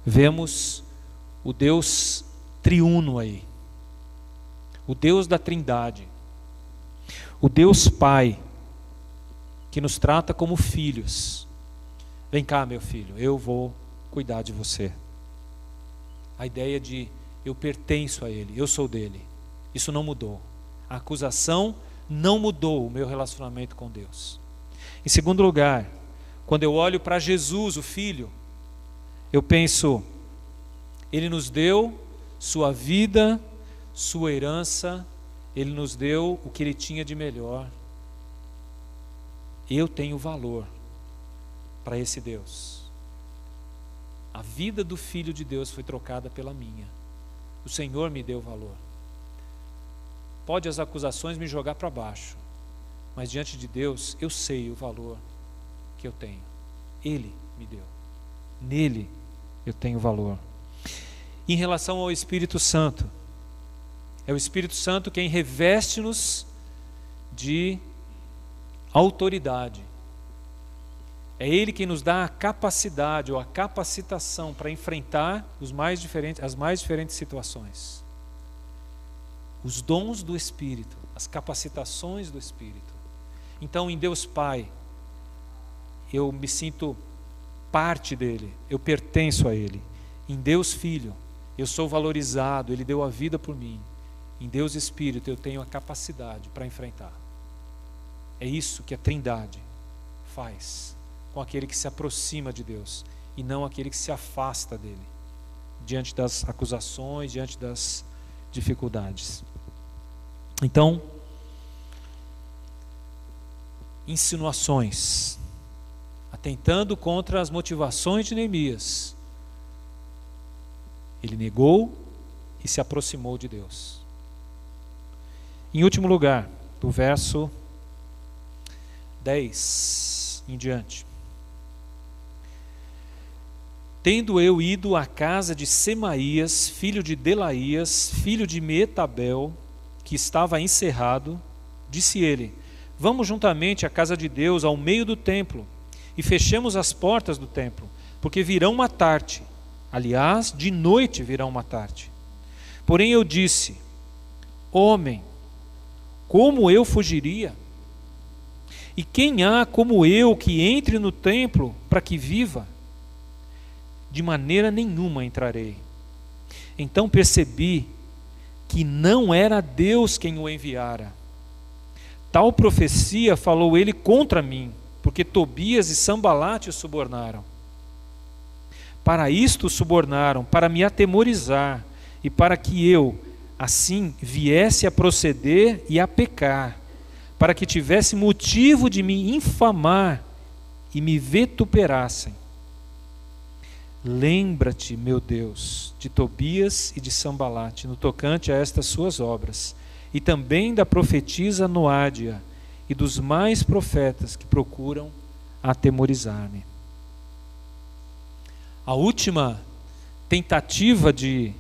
vemos o Deus triuno aí. O Deus da Trindade. O Deus Pai, que nos trata como filhos. Vem cá, meu filho, eu vou cuidar de você. A ideia de eu pertenço a Ele, eu sou dele. Isso não mudou. A acusação não mudou o meu relacionamento com Deus. Em segundo lugar, quando eu olho para Jesus, o Filho, eu penso, Ele nos deu sua vida, sua herança, Ele nos deu o que Ele tinha de melhor. Eu tenho valor para esse Deus. A vida do Filho de Deus foi trocada pela minha. O Senhor me deu valor. Pode as acusações me jogar para baixo, mas diante de Deus eu sei o valor que eu tenho. Ele me deu. Nele eu tenho valor. Em relação ao Espírito Santo, é o Espírito Santo quem reveste-nos de autoridade. É Ele quem nos dá a capacidade ou a capacitação para enfrentar as mais diferentes situações. Os dons do Espírito, as capacitações do Espírito. Então, em Deus Pai, eu me sinto parte dele, eu pertenço a Ele. Em Deus Filho, eu sou valorizado, Ele deu a vida por mim. Em Deus Espírito, eu tenho a capacidade para enfrentar. É isso que a Trindade faz com aquele que se aproxima de Deus e não aquele que se afasta dele, diante das acusações, diante das dificuldades. Então, insinuações, atentando contra as motivações de Neemias. Ele negou e se aproximou de Deus. Em último lugar, do verso 10 em diante. Tendo eu ido à casa de Semaías, filho de Delaías, filho de Meetabel, que estava encerrado, disse ele, vamos juntamente à casa de Deus, ao meio do templo, e fechemos as portas do templo, porque virão matar-te. Aliás, de noite virão matar-te. Porém eu disse, homem, como eu fugiria? E quem há como eu que entre no templo para que viva? De maneira nenhuma entrarei. Então percebi que não era Deus quem o enviara. Tal profecia falou ele contra mim, porque Tobias e Sambalate o subornaram. Para isto o subornaram, para me atemorizar, e para que eu, assim, viesse a proceder e a pecar, para que tivesse motivo de me infamar e me vituperassem. Lembra-te, meu Deus, de Tobias e de Sambalate, no tocante a estas suas obras, e também da profetisa Noádia, e dos mais profetas que procuram atemorizar-me. A última tentativa de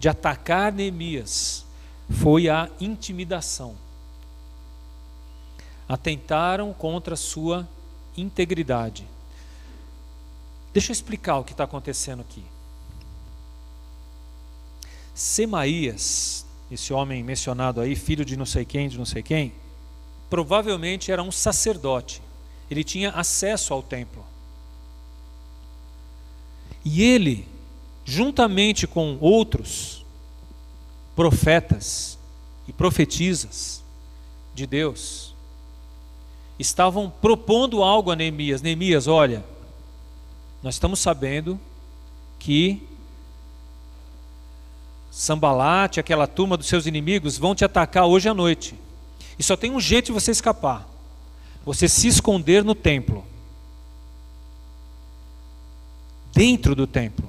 atacar Neemias foi a intimidação. Atentaram contra a sua integridade. Deixa eu explicar o que está acontecendo aqui. Semaías, esse homem mencionado aí, filho de não sei quem, provavelmente era um sacerdote. Ele tinha acesso ao templo. E ele, juntamente com outros profetas e profetisas de Deus, estavam propondo algo a Neemias. Neemias, olha, nós estamos sabendo que Sambalate, aquela turma dos seus inimigos, vão te atacar hoje à noite. E só tem um jeito de você escapar. Você se esconder no templo. Dentro do templo.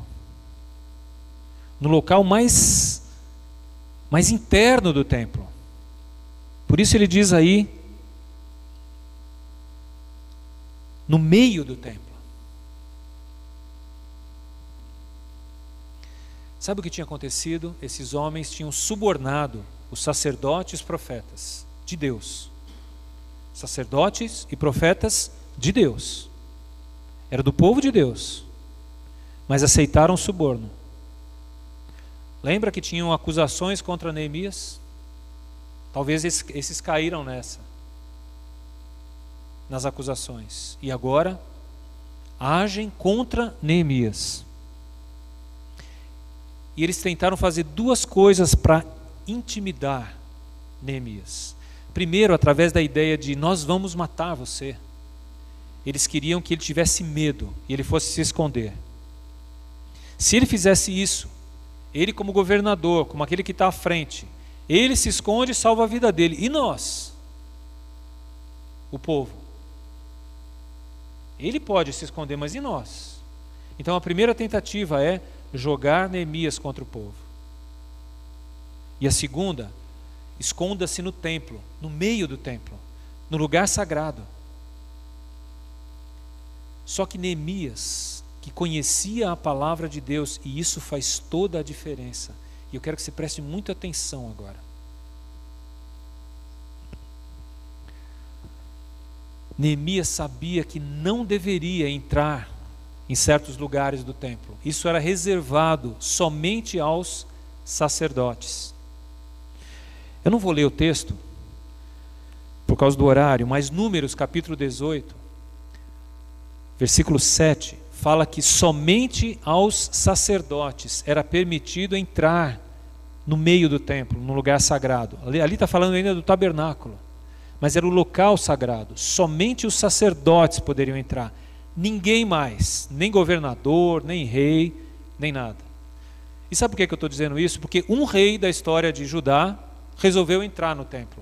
No local mais interno do templo. Por isso ele diz aí, no meio do templo. Sabe o que tinha acontecido? Esses homens tinham subornado os sacerdotes e os profetas de Deus. Sacerdotes e profetas de Deus. Era do povo de Deus. Mas aceitaram o suborno. Lembra que tinham acusações contra Neemias? Talvez esses caíram nas acusações. E agora agem contra Neemias. E eles tentaram fazer duas coisas para intimidar Neemias. Primeiro, através da ideia de nós vamos matar você. Eles queriam que ele tivesse medo e ele fosse se esconder. Se ele fizesse isso, ele como governador, como aquele que está à frente, ele se esconde e salva a vida dele. E nós? O povo. Ele pode se esconder, mas e nós? Então a primeira tentativa é jogar Neemias contra o povo. E a segunda, esconda-se no templo, no meio do templo, no lugar sagrado. Só que Neemias, que conhecia a palavra de Deus, e isso faz toda a diferença, e eu quero que você preste muita atenção agora. Neemias sabia que não deveria entrar em certos lugares do templo. Isso era reservado somente aos sacerdotes. Eu não vou ler o texto por causa do horário, mas Números capítulo 18, versículo 7, fala que somente aos sacerdotes era permitido entrar no meio do templo, no lugar sagrado. Ali está falando ainda do tabernáculo, mas era o local sagrado. Somente os sacerdotes poderiam entrar. Ninguém mais, nem governador, nem rei, nem nada. E sabe por que eu estou dizendo isso? Porque um rei da história de Judá resolveu entrar no templo,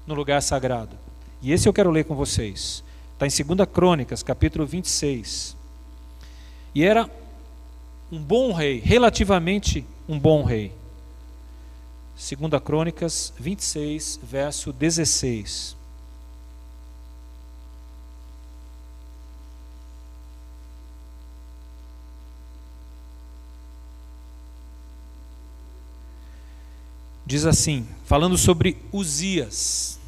no lugar sagrado. E esse eu quero ler com vocês. Está em 2 Crônicas, capítulo 26. E era um bom rei, relativamente um bom rei. 2 Crônicas 26, verso 16. Diz assim, falando sobre Uzias.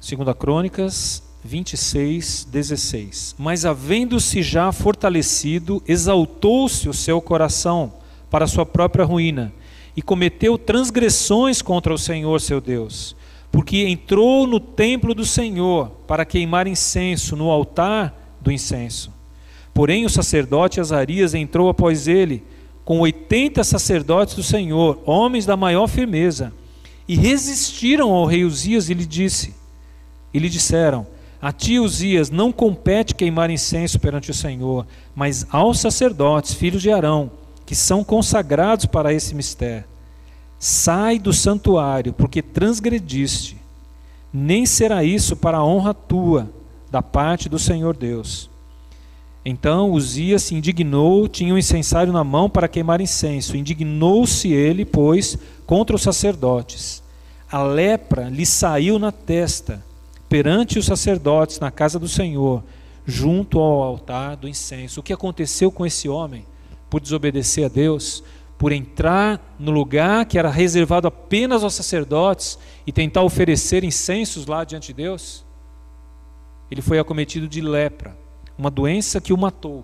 Segunda Crônicas 26, 16. Mas havendo-se já fortalecido, exaltou-se o seu coração para a sua própria ruína, e cometeu transgressões contra o Senhor seu Deus, porque entrou no templo do Senhor para queimar incenso no altar do incenso. Porém o sacerdote Azarias entrou após ele, com 80 sacerdotes do Senhor, homens da maior firmeza, e resistiram ao rei Uzias e lhe disseram: a ti, Uzias, não compete queimar incenso perante o Senhor, mas aos sacerdotes, filhos de Arão, que são consagrados para esse mistério. Sai do santuário, porque transgrediste, nem será isso para a honra tua, da parte do Senhor Deus. Então Uzias se indignou, tinha um incensário na mão para queimar incenso. Indignou-se ele, pois, contra os sacerdotes. A lepra lhe saiu na testa, perante os sacerdotes, na casa do Senhor, junto ao altar do incenso. O que aconteceu com esse homem? Por desobedecer a Deus, por entrar no lugar que era reservado apenas aos sacerdotes e tentar oferecer incensos lá diante de Deus, ele foi acometido de lepra, uma doença que o matou.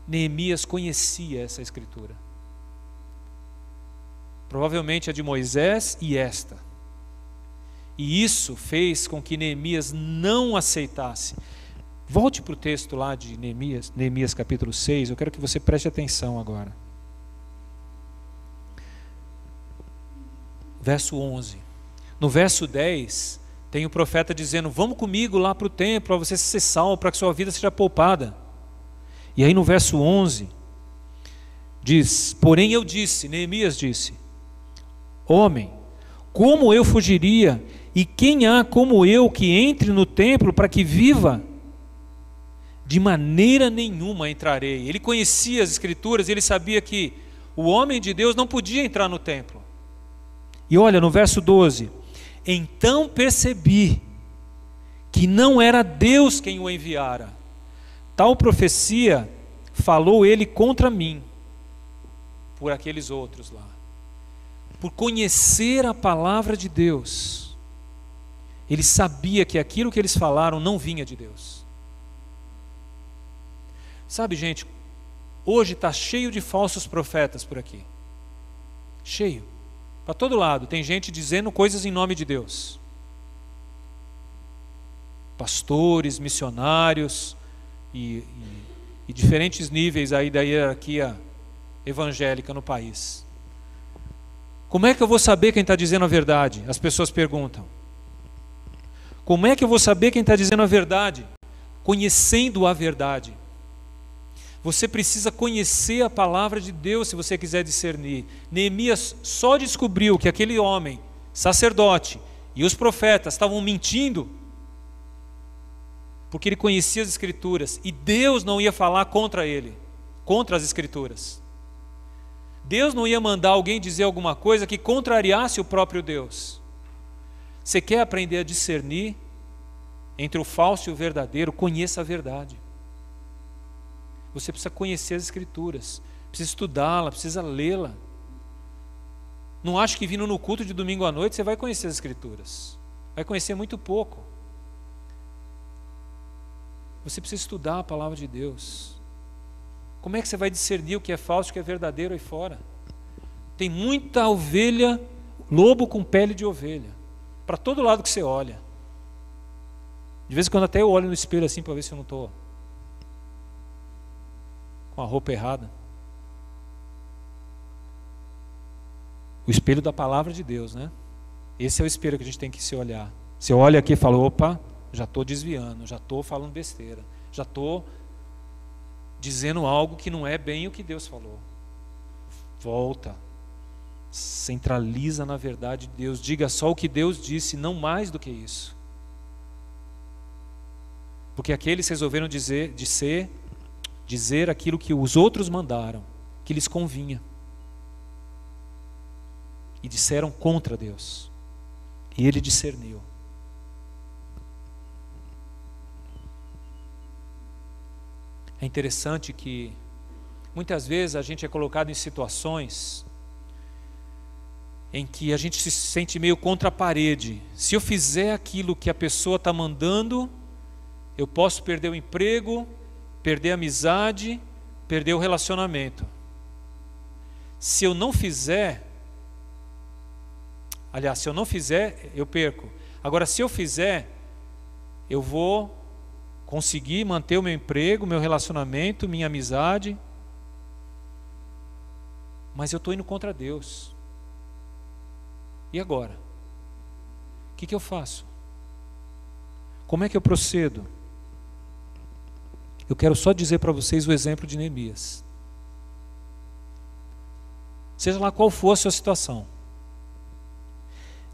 Neemias conhecia essa escritura, provavelmente a de Moisés e esta, e isso fez com que Neemias não aceitasse. Volte para o texto lá de Neemias capítulo 6, eu quero que você preste atenção agora. Verso 11. No verso 10, tem o profeta dizendo: vamos comigo lá para o templo, para você ser salvo, para que sua vida seja poupada. E aí no verso 11, diz: porém eu disse, Neemias disse: homem, como eu fugiria, e quem há como eu que entre no templo para que viva? De maneira nenhuma entrarei. Ele conhecia as escrituras, ele sabia que o homem de Deus não podia entrar no templo. E olha, no verso 12: então percebi que não era Deus quem o enviara. Tal profecia falou ele contra mim, por aqueles outros lá. Por conhecer a palavra de Deus, ele sabia que aquilo que eles falaram não vinha de Deus. Sabe, gente, hoje está cheio de falsos profetas por aqui. Cheio. Para todo lado tem gente dizendo coisas em nome de Deus. Pastores, missionários e diferentes níveis aí da hierarquia evangélica no país. Como é que eu vou saber quem está dizendo a verdade? As pessoas perguntam. Como é que eu vou saber quem está dizendo a verdade? Conhecendo a verdade. Você precisa conhecer a palavra de Deus se você quiser discernir. Neemias só descobriu que aquele homem, sacerdote, e os profetas estavam mentindo porque ele conhecia as escrituras, e Deus não ia falar contra ele, contra as escrituras. Deus não ia mandar alguém dizer alguma coisa que contrariasse o próprio Deus. Você quer aprender a discernir entre o falso e o verdadeiro? Conheça a verdade. Você precisa conhecer as escrituras, precisa estudá-la, precisa lê-la. Não ache que vindo no culto de domingo à noite você vai conhecer as escrituras. Vai conhecer muito pouco. Você precisa estudar a palavra de Deus. Como é que você vai discernir o que é falso e o que é verdadeiro aí fora? Tem muita ovelha, lobo com pele de ovelha, para todo lado que você olha. De vez em quando até eu olho no espelho assim para ver se eu não estou com a roupa errada. O espelho da palavra de Deus, né? Esse é o espelho que a gente tem que se olhar. Você olha aqui e fala: opa, já estou desviando, já estou falando besteira, já estou dizendo algo que não é bem o que Deus falou. Volta, centraliza na verdade de Deus, diga só o que Deus disse, não mais do que isso. Porque aqueles resolveram dizer aquilo que os outros mandaram, que lhes convinha, e disseram contra Deus, e ele discerniu. É interessante que muitas vezes a gente é colocado em situações em que a gente se sente meio contra a parede. Se eu fizer aquilo que a pessoa está mandando, eu posso perder o emprego, perder a amizade, perder o relacionamento. Se eu não fizer, eu perco. Agora, se eu fizer, eu vou conseguir manter o meu emprego, meu relacionamento, minha amizade. Mas eu estou indo contra Deus. E agora? O que eu faço? Como é que eu procedo? Eu quero só dizer para vocês o exemplo de Neemias. Seja lá qual for a sua situação,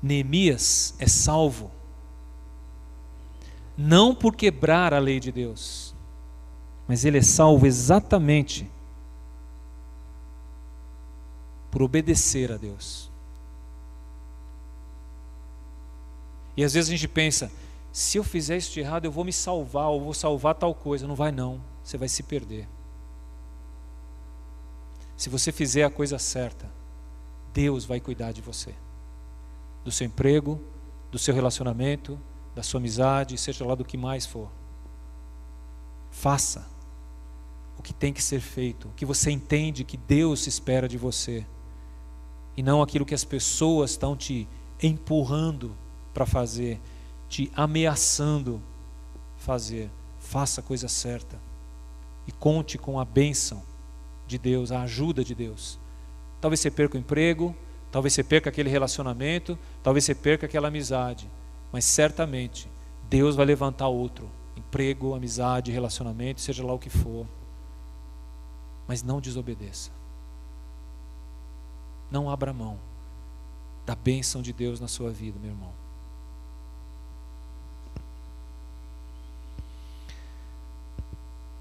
Neemias é salvo não por quebrar a lei de Deus, mas ele é salvo exatamente por obedecer a Deus. E às vezes a gente pensa, se eu fizer isso de errado, eu vou me salvar, ou vou salvar tal coisa. Não vai não, você vai se perder. Se você fizer a coisa certa, Deus vai cuidar de você, do seu emprego, do seu relacionamento, da sua amizade, seja lá do que mais for. Faça o que tem que ser feito, o que você entende que Deus espera de você, e não aquilo que as pessoas estão te empurrando para fazer, te ameaçando fazer. Faça a coisa certa e conte com a bênção de Deus, a ajuda de Deus. Talvez você perca o emprego, talvez você perca aquele relacionamento, talvez você perca aquela amizade, mas certamente Deus vai levantar outro, emprego, amizade, relacionamento, seja lá o que for. Mas não desobedeça. Não abra mão da bênção de Deus na sua vida, meu irmão.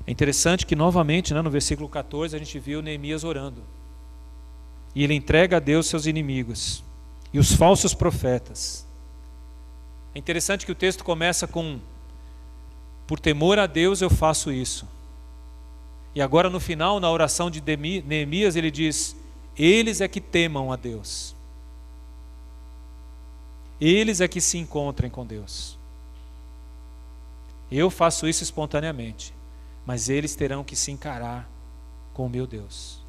É interessante que novamente, no versículo 14, a gente viu Neemias orando. E ele entrega a Deus seus inimigos e os falsos profetas. É interessante que o texto começa com: por temor a Deus eu faço isso. E agora no final, na oração de Neemias, ele diz: eles é que temam a Deus. Eles é que se encontrem com Deus. Eu faço isso espontaneamente, mas eles terão que se encarar com o meu Deus.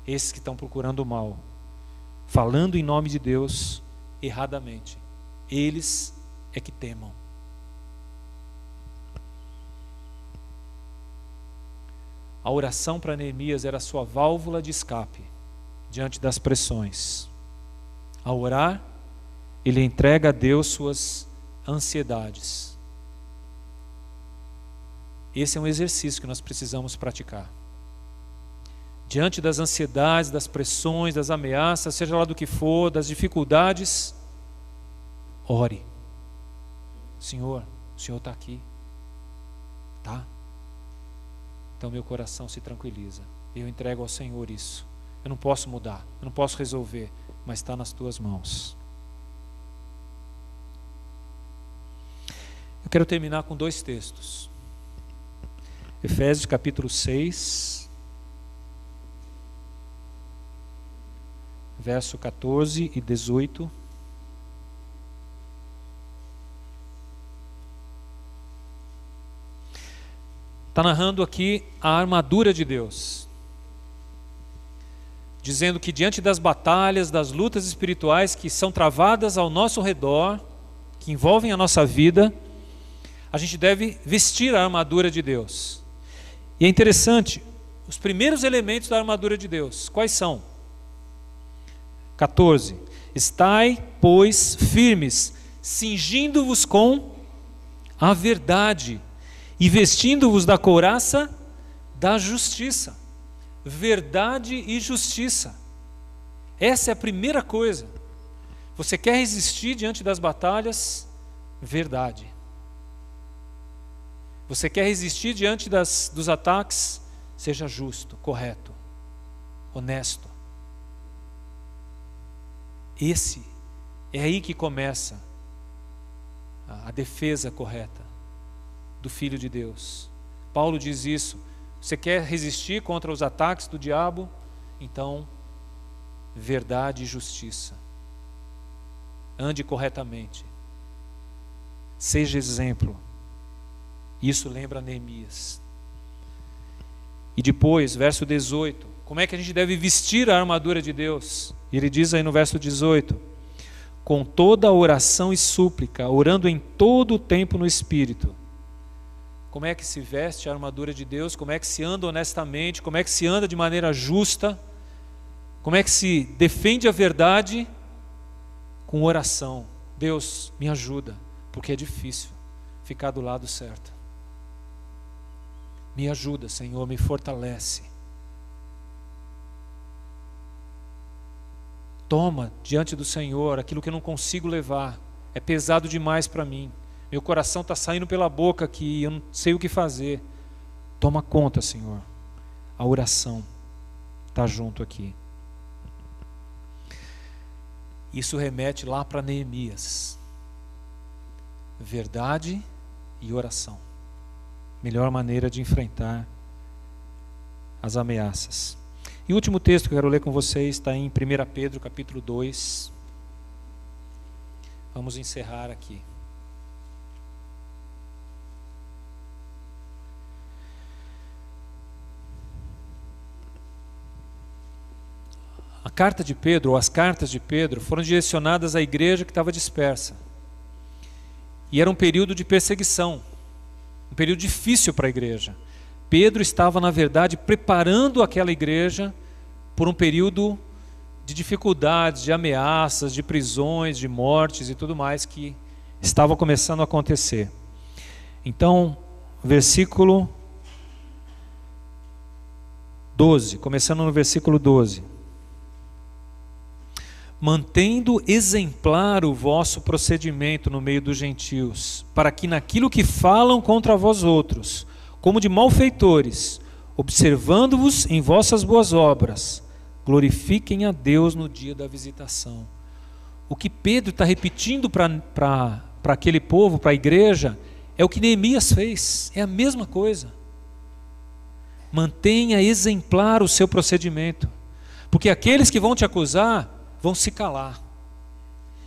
Esses que estão procurando o mal, falando em nome de Deus erradamente, eles é que temam. A oração para Neemias era a sua válvula de escape diante das pressões. Ao orar, ele entrega a Deus suas ansiedades. Esse é um exercício que nós precisamos praticar. Diante das ansiedades, das pressões, das ameaças, seja lá do que for, das dificuldades, ore. Senhor, o Senhor está aqui. Tá? Então meu coração se tranquiliza. Eu entrego ao Senhor isso. Eu não posso mudar, eu não posso resolver, mas está nas tuas mãos. Eu quero terminar com 2 textos. Efésios capítulo 6, verso 14 e 18. Está narrando aqui a armadura de Deus, dizendo que diante das batalhas, das lutas espirituais que são travadas ao nosso redor, que envolvem a nossa vida, a gente deve vestir a armadura de Deus. E é interessante, os primeiros elementos da armadura de Deus, quais são? 14. Estai, pois, firmes, cingindo-vos com a verdade e vestindo-vos da couraça da justiça. Verdade e justiça. Essa é a primeira coisa. Você quer resistir diante das batalhas? Verdade. Você quer resistir diante dos ataques? Seja justo, correto, honesto. É aí que começa a defesa correta do Filho de Deus. Paulo diz isso. Você quer resistir contra os ataques do diabo? Então, verdade e justiça. Ande corretamente. Seja exemplo. Isso lembra Neemias. E depois, verso 18, como é que a gente deve vestir a armadura de Deus? Ele diz aí no verso 18: com toda a oração e súplica, orando em todo o tempo no Espírito. Como é que se veste a armadura de Deus? Como é que se anda honestamente? Como é que se anda de maneira justa? Como é que se defende a verdade? Com oração. Deus, me ajuda, porque é difícil ficar do lado certo. Me ajuda, Senhor, me fortalece. Toma diante do Senhor aquilo que eu não consigo levar. É pesado demais para mim. Meu coração está saindo pela boca aqui, eu não sei o que fazer. Toma conta, Senhor. A oração está junto aqui. Isso remete lá para Neemias. Verdade e oração. Melhor maneira de enfrentar as ameaças. E o último texto que eu quero ler com vocês está em 1 Pedro capítulo 2. Vamos encerrar aqui. A carta de Pedro, ou as cartas de Pedro, foram direcionadas à igreja que estava dispersa. E era um período de perseguição, um período difícil para a igreja. Pedro estava, na verdade, preparando aquela igreja por um período de dificuldades, de ameaças, de prisões, de mortes e tudo mais que estava começando a acontecer. Então, versículo 12, começando no versículo 12. Mantendo exemplar o vosso procedimento no meio dos gentios, para que naquilo que falam contra vós outros, como de malfeitores, observando-vos em vossas boas obras, glorifiquem a Deus no dia da visitação. O que Pedro está repetindo para aquele povo, para a igreja, é o que Neemias fez, é a mesma coisa. Mantenha exemplar o seu procedimento, porque aqueles que vão te acusar vão se calar,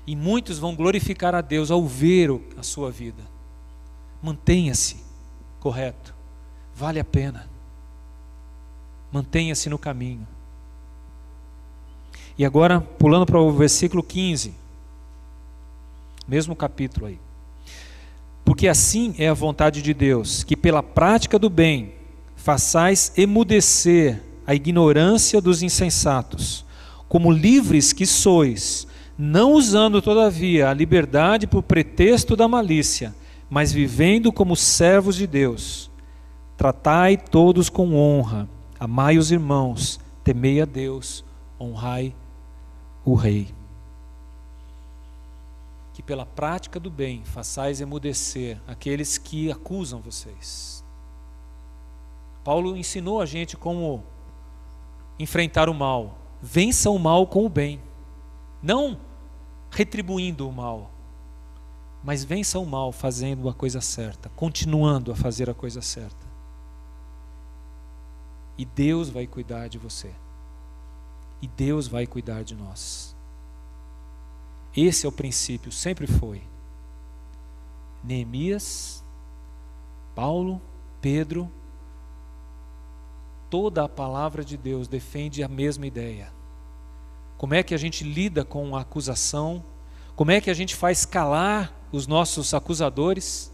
e muitos vão glorificar a Deus ao ver a sua vida. Mantenha-se correto, vale a pena. Mantenha-se no caminho. E agora, pulando para o versículo 15, mesmo capítulo aí. Porque assim é a vontade de Deus, que pela prática do bem façais emudecer a ignorância dos insensatos, como livres que sois, não usando todavia a liberdade por pretexto da malícia, mas vivendo como servos de Deus. Tratai todos com honra, amai os irmãos, temei a Deus, honrai o Rei. Que pela prática do bem façais emudecer aqueles que acusam vocês. Paulo ensinou a gente como enfrentar o mal. Vença o mal com o bem, não retribuindo o mal, mas vença o mal fazendo a coisa certa, continuando a fazer a coisa certa. E Deus vai cuidar de você, e Deus vai cuidar de nós. Esse é o princípio, sempre foi. Neemias, Paulo, Pedro, toda a palavra de Deus defende a mesma ideia. Como é que a gente lida com a acusação? Como é que a gente faz calar os nossos acusadores?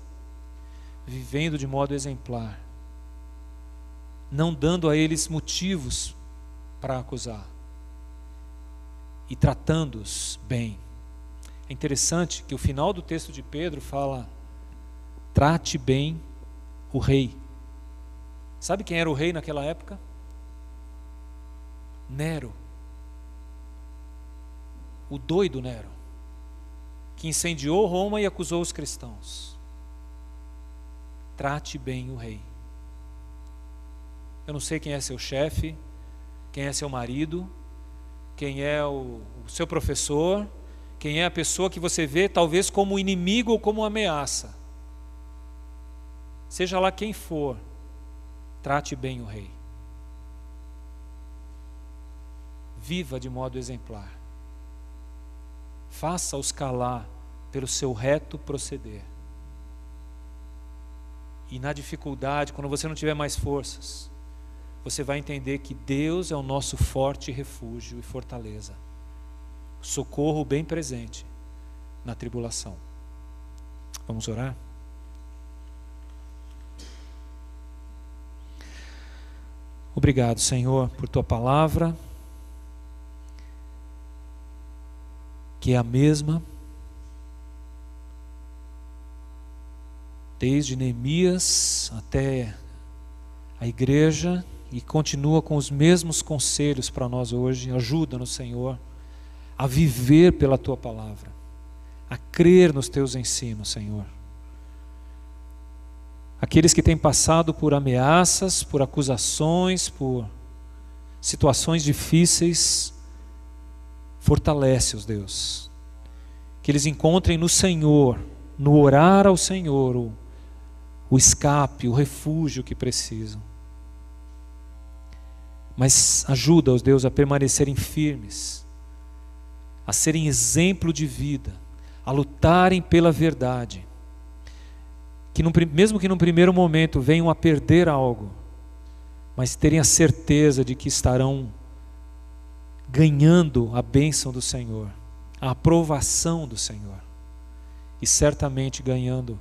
Vivendo de modo exemplar, não dando a eles motivos para acusar, e tratando-os bem. É interessante que o final do texto de Pedro fala: trate bem o rei. Sabe quem era o rei naquela época? Nero. O doido Nero, que incendiou Roma e acusou os cristãos. Trate bem o rei. Eu não sei quem é seu chefe, quem é seu marido, quem é o seu professor, quem é a pessoa que você vê talvez como inimigo ou como ameaça. Seja lá quem for, trate bem o rei. Viva de modo exemplar. Faça-os calar pelo seu reto proceder. E na dificuldade, quando você não tiver mais forças, você vai entender que Deus é o nosso forte refúgio e fortaleza. Socorro bem presente na tribulação. Vamos orar? Obrigado, Senhor, por Tua palavra, que é a mesma desde Neemias até a igreja e continua com os mesmos conselhos para nós hoje. Ajuda-nos, Senhor, a viver pela Tua palavra, a crer nos Teus ensinos, Senhor, Aqueles que têm passado por ameaças, por acusações, por situações difíceis, fortalece-os, Deus. Que eles encontrem no Senhor, no orar ao Senhor, o escape, o refúgio que precisam. Mas ajuda-os, Deus, a permanecerem firmes, a serem exemplo de vida, a lutarem pela verdade. Que mesmo que num primeiro momento venham a perder algo, mas terem a certeza de que estarão ganhando a bênção do Senhor, a aprovação do Senhor, e certamente ganhando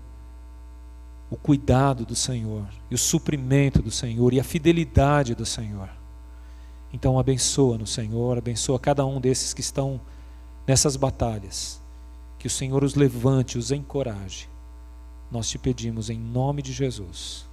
o cuidado do Senhor, e o suprimento do Senhor, e a fidelidade do Senhor. Então abençoa-nos, Senhor, abençoa cada um desses que estão nessas batalhas, que o Senhor os levante, os encoraje. Nós te pedimos em nome de Jesus.